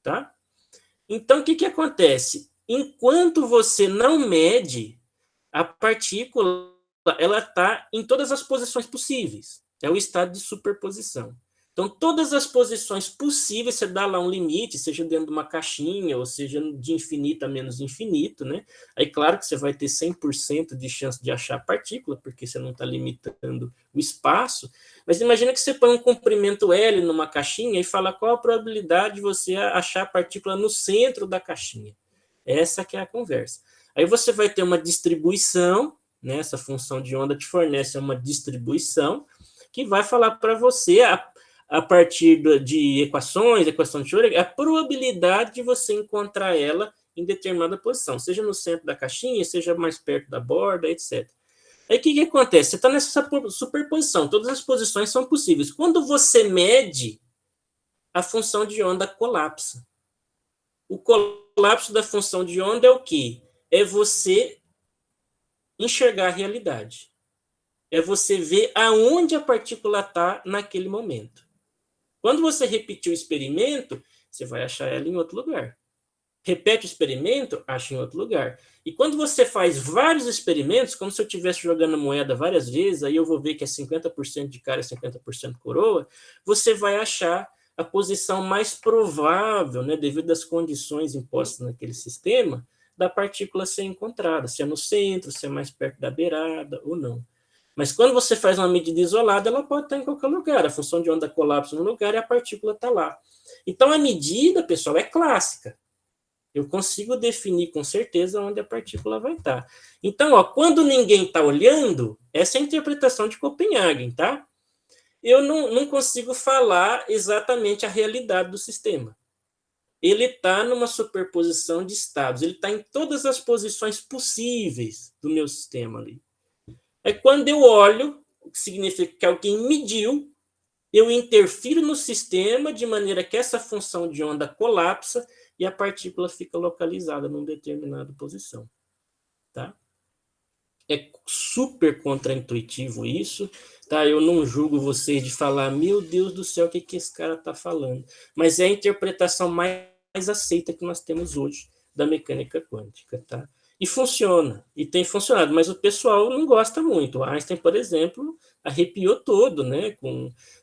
Tá? Então, o que acontece? Enquanto você não mede, a partícula ela está em todas as posições possíveis. É o estado de superposição. Então, todas as posições possíveis, você dá lá um limite, seja dentro de uma caixinha, ou seja de infinito a menos infinito, né? Aí, claro que você vai ter 100% de chance de achar a partícula, porque você não está limitando o espaço, mas imagina que você põe um comprimento L numa caixinha e fala qual a probabilidade de você achar a partícula no centro da caixinha. Essa que é a conversa. Aí você vai ter uma distribuição, né? Essa função de onda te fornece uma distribuição que vai falar para você a partir de equações, equação de Schrödinger, a probabilidade de você encontrar ela em determinada posição, seja no centro da caixinha, seja mais perto da borda, etc. Aí o que acontece? Você está nessa superposição, todas as posições são possíveis. Quando você mede, a função de onda colapsa. O colapso da função de onda é o quê? É você enxergar a realidade. É você ver aonde a partícula está naquele momento. Quando você repetir o experimento, você vai achar ela em outro lugar. Repete o experimento, acha em outro lugar. E quando você faz vários experimentos, como se eu estivesse jogando moeda várias vezes, aí eu vou ver que é 50% de cara e 50% coroa, você vai achar a posição mais provável, né, devido às condições impostas naquele sistema, da partícula ser encontrada, se é no centro, se é mais perto da beirada ou não. Mas quando você faz uma medida isolada, ela pode estar em qualquer lugar. A função de onda colapsa no lugar e a partícula está lá. Então, a medida, pessoal, é clássica. Eu consigo definir com certeza onde a partícula vai estar. Então, ó, quando ninguém está olhando, essa é a interpretação de Copenhagen, tá? Eu não consigo falar exatamente a realidade do sistema. Ele está numa superposição de estados. Ele está em todas as posições possíveis do meu sistema ali. É quando eu olho, o que significa que alguém mediu, eu interfiro no sistema de maneira que essa função de onda colapsa e a partícula fica localizada numa determinada posição. Tá? É super contraintuitivo isso. Tá? Eu não julgo vocês de falar, meu Deus do céu, o que esse cara está falando? Mas é a interpretação mais aceita que nós temos hoje da mecânica quântica. Tá? E funciona, e tem funcionado, mas o pessoal não gosta muito. O Einstein, por exemplo, arrepiou todo, né?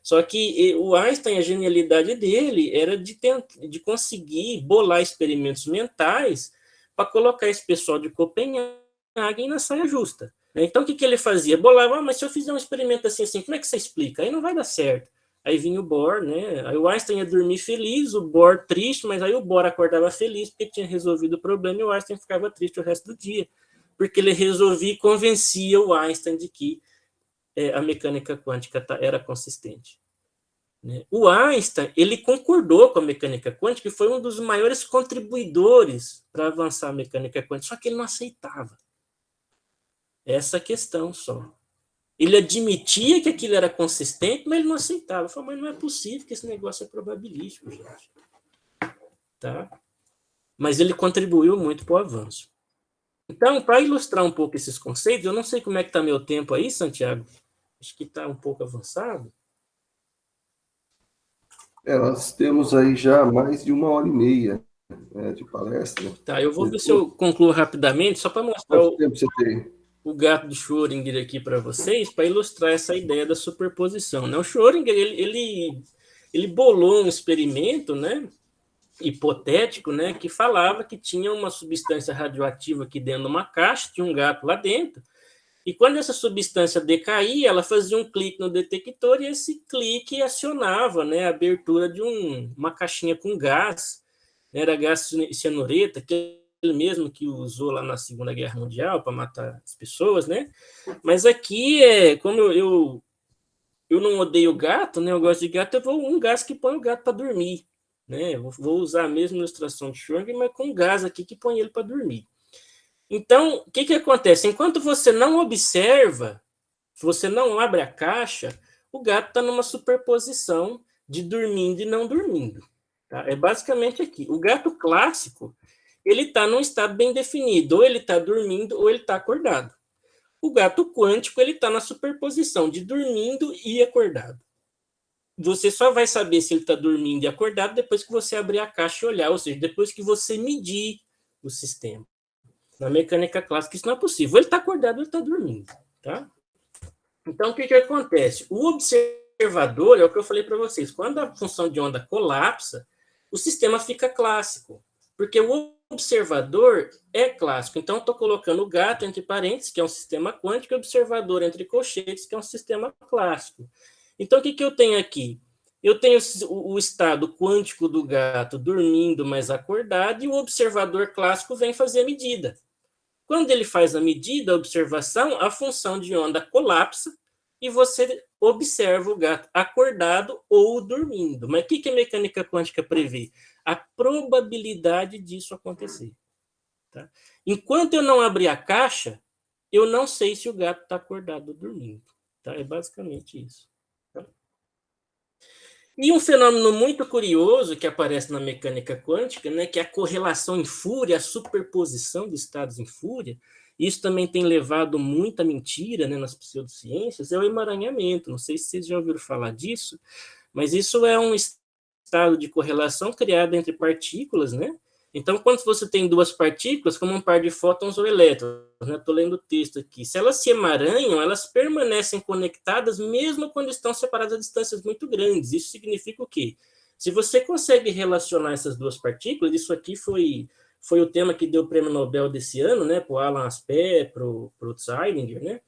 Só que o Einstein, a genialidade dele era de conseguir bolar experimentos mentais para colocar esse pessoal de Copenhagen na saia justa. Então, o que ele fazia? Bolava, mas se eu fizer um experimento assim, como é que você explica? Aí não vai dar certo. Aí vinha o Bohr, né? Aí o Einstein ia dormir feliz, o Bohr triste, mas aí o Bohr acordava feliz porque tinha resolvido o problema e o Einstein ficava triste o resto do dia, porque ele resolvia e convencia o Einstein de que a mecânica quântica era consistente. O Einstein, ele concordou com a mecânica quântica e foi um dos maiores contribuidores para avançar a mecânica quântica, só que ele não aceitava. Essa questão só. Ele admitia que aquilo era consistente, mas ele não aceitava. Ele falou, mas não é possível que esse negócio é probabilístico, gente. Tá? Mas ele contribuiu muito para o avanço. Então, para ilustrar um pouco esses conceitos, eu não sei como é que está meu tempo aí, Santiago. Acho que está um pouco avançado. Nós temos aí já mais de 1h30 de palestra. Tá, eu vou ver se eu concluo rapidamente, só para mostrar Quanto tempo você tem? O gato do Schrödinger aqui para vocês, para ilustrar essa ideia da superposição. Né? O Schrödinger, ele bolou um experimento, né, hipotético, né, que falava que tinha uma substância radioativa aqui dentro de uma caixa, tinha um gato lá dentro, e quando essa substância decaía, ela fazia um clique no detector e esse clique acionava, né, a abertura de uma caixinha com gás, né, era gás cianureto, que mesmo que usou lá na Segunda Guerra Mundial para matar as pessoas, né? Mas aqui, como eu não odeio gato, né? Eu gosto de gato, eu vou um gás que põe o gato para dormir, né? Eu vou usar a mesma ilustração de Schrödinger, mas com um gás aqui que põe ele para dormir. Então, o que acontece? Enquanto você não observa, você não abre a caixa, o gato está numa superposição de dormindo e não dormindo. Tá? É basicamente aqui. O gato clássico, ele está num estado bem definido, ou ele está dormindo ou ele está acordado. O gato quântico, ele está na superposição de dormindo e acordado. Você só vai saber se ele está dormindo e acordado depois que você abrir a caixa e olhar, ou seja, depois que você medir o sistema. Na mecânica clássica isso não é possível. Ou ele está acordado ou ele está dormindo. Tá? Então, o que acontece? O observador observador, é o que eu falei para vocês, quando a função de onda colapsa, o sistema fica clássico, porque o observador é clássico. Então, estou colocando o gato entre parênteses, que é um sistema quântico, e o observador entre colchetes, que é um sistema clássico. Então, o que eu tenho aqui? Eu tenho o estado quântico do gato dormindo, mas acordado, e o observador clássico vem fazer a medida. Quando ele faz a medida, a observação, a função de onda colapsa, e você observa o gato acordado ou dormindo. Mas o que a mecânica quântica prevê? A probabilidade disso acontecer. Tá? Enquanto eu não abrir a caixa, eu não sei se o gato está acordado ou dormindo. Tá? É basicamente isso. Tá? E um fenômeno muito curioso que aparece na mecânica quântica, né, que é a correlação em fúria, a superposição de estados em fúria. Isso também tem levado muita mentira, né, nas pseudociências, é o emaranhamento. Não sei se vocês já ouviram falar disso, mas isso é um estado de correlação criado entre partículas, né? Então, quando você tem duas partículas, como um par de fótons ou elétrons, né? Estou lendo o texto aqui, se elas se emaranham, elas permanecem conectadas mesmo quando estão separadas a distâncias muito grandes. Isso significa o quê? Se você consegue relacionar essas duas partículas, isso aqui foi o tema que deu o prêmio Nobel desse ano, né, para o Alan Aspect, para o Zeilinger, né?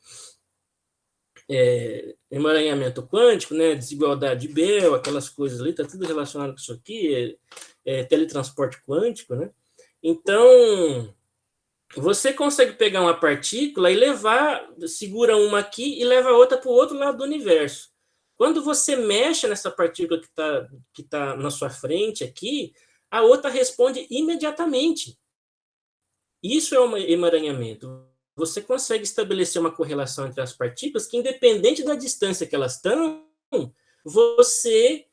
Emaranhamento quântico, né, desigualdade de Bell, aquelas coisas ali, está tudo relacionado com isso aqui, teletransporte quântico, né? Então, você consegue pegar uma partícula e levar, segura uma aqui e leva a outra para o outro lado do universo. Quando você mexe nessa partícula que tá na sua frente aqui, a outra responde imediatamente. Isso é um emaranhamento. Você consegue estabelecer uma correlação entre as partículas que, independente da distância que elas estão, você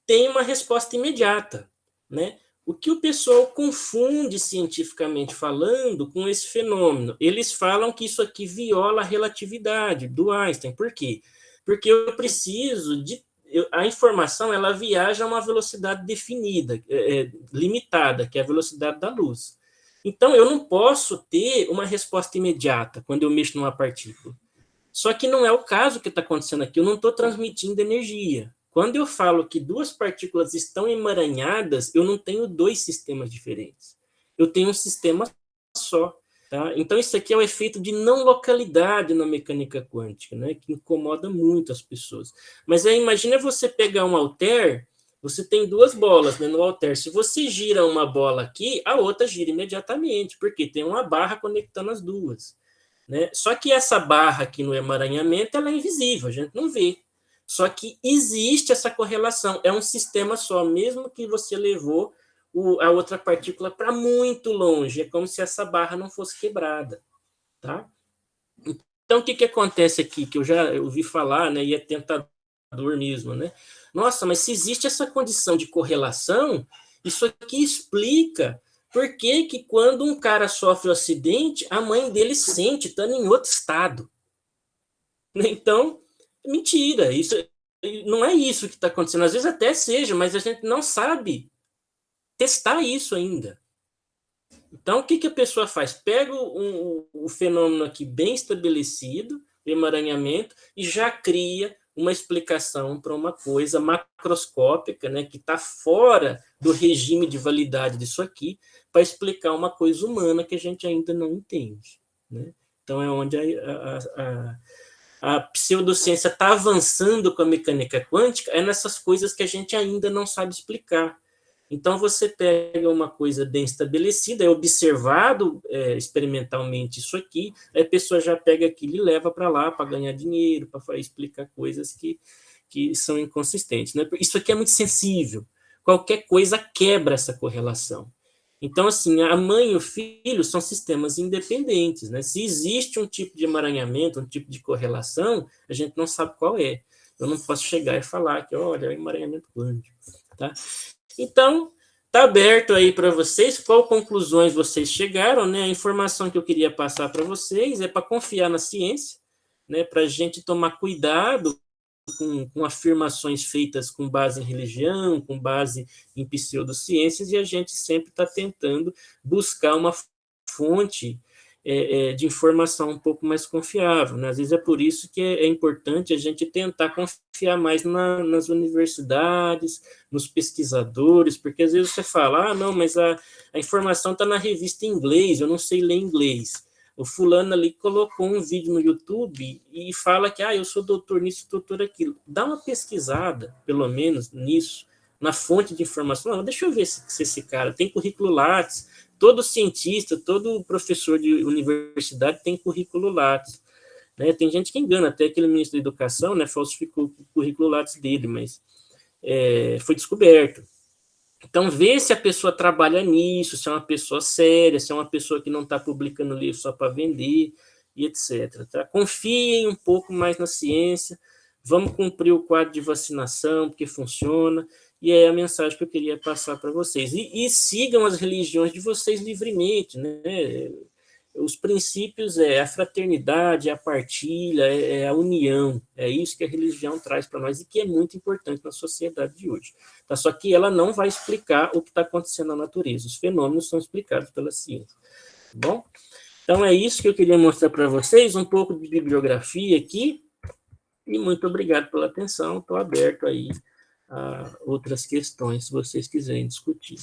tem uma resposta imediata, né? O que o pessoal confunde cientificamente falando com esse fenômeno? Eles falam que isso aqui viola a relatividade do Einstein. Por quê? Porque eu preciso a informação ela viaja a uma velocidade definida, limitada, que é a velocidade da luz. Então, eu não posso ter uma resposta imediata quando eu mexo numa partícula. Só que não é o caso que está acontecendo aqui. Eu não estou transmitindo energia. Quando eu falo que duas partículas estão emaranhadas, eu não tenho dois sistemas diferentes. Eu tenho um sistema só. Tá? Então, isso aqui é o efeito de não localidade na mecânica quântica, né? Que incomoda muito as pessoas. Mas aí, imagina você pegar um halter. Você tem duas bolas, né, no halter. Se você gira uma bola aqui, a outra gira imediatamente, porque tem uma barra conectando as duas. Né? Só que essa barra aqui no emaranhamento ela é invisível, a gente não vê. Só que existe essa correlação, é um sistema só, mesmo que você levou a outra partícula para muito longe, é como se essa barra não fosse quebrada. Tá? Então, o que acontece aqui, que eu já ouvi falar, né, e é tentador mesmo, né? Nossa, mas se existe essa condição de correlação, isso aqui explica por que quando um cara sofre um acidente, a mãe dele sente, estando em outro estado. Então, mentira, isso não é isso que está acontecendo. Às vezes até seja, mas a gente não sabe testar isso ainda. Então, o que a pessoa faz? Pega o fenômeno aqui bem estabelecido, o emaranhamento, e já cria uma explicação para uma coisa macroscópica, né, que está fora do regime de validade disso aqui, para explicar uma coisa humana que a gente ainda não entende. Né? Então, é onde a pseudociência está avançando com a mecânica quântica, é nessas coisas que a gente ainda não sabe explicar. Então, você pega uma coisa bem estabelecida, é observado experimentalmente isso aqui, aí a pessoa já pega aquilo e leva para lá para ganhar dinheiro, para explicar coisas que são inconsistentes. Né? Isso aqui é muito sensível. Qualquer coisa quebra essa correlação. Então, assim, a mãe e o filho são sistemas independentes. Né? Se existe um tipo de emaranhamento, um tipo de correlação, a gente não sabe qual é. Eu não posso chegar e falar que, olha, é um emaranhamento quântico. Tá? Então, está aberto aí para vocês, qual conclusões vocês chegaram, né? A informação que eu queria passar para vocês é para confiar na ciência, né? Para a gente tomar cuidado com afirmações feitas com base em religião, com base em pseudociências, e a gente sempre está tentando buscar uma fonte de informação um pouco mais confiável, né? Às vezes é por isso que é importante a gente tentar confiar mais nas universidades, nos pesquisadores, porque às vezes você fala, não, mas a informação está na revista em inglês, eu não sei ler inglês. O fulano ali colocou um vídeo no YouTube e fala que, eu sou doutor nisso, doutor aquilo. Dá uma pesquisada, pelo menos, nisso, na fonte de informação. Não, deixa eu ver se esse cara tem currículo Lattes. Todo cientista, todo professor de universidade tem currículo Lattes. Né? Tem gente que engana, até aquele ministro da Educação, né, falsificou o currículo Lattes dele, mas foi descoberto. Então, vê se a pessoa trabalha nisso, se é uma pessoa séria, se é uma pessoa que não está publicando livro só para vender, e etc. Tá? Confiem um pouco mais na ciência, vamos cumprir o quadro de vacinação, porque funciona, e é a mensagem que eu queria passar para vocês. E sigam as religiões de vocês livremente, né? Os princípios é a fraternidade, a partilha, é a união, é isso que a religião traz para nós e que é muito importante na sociedade de hoje. Tá? Só que ela não vai explicar o que está acontecendo na natureza, os fenômenos são explicados pela ciência. Tá bom? Então é isso que eu queria mostrar para vocês, um pouco de bibliografia aqui, e muito obrigado pela atenção, estou aberto aí a outras questões, se vocês quiserem discutir.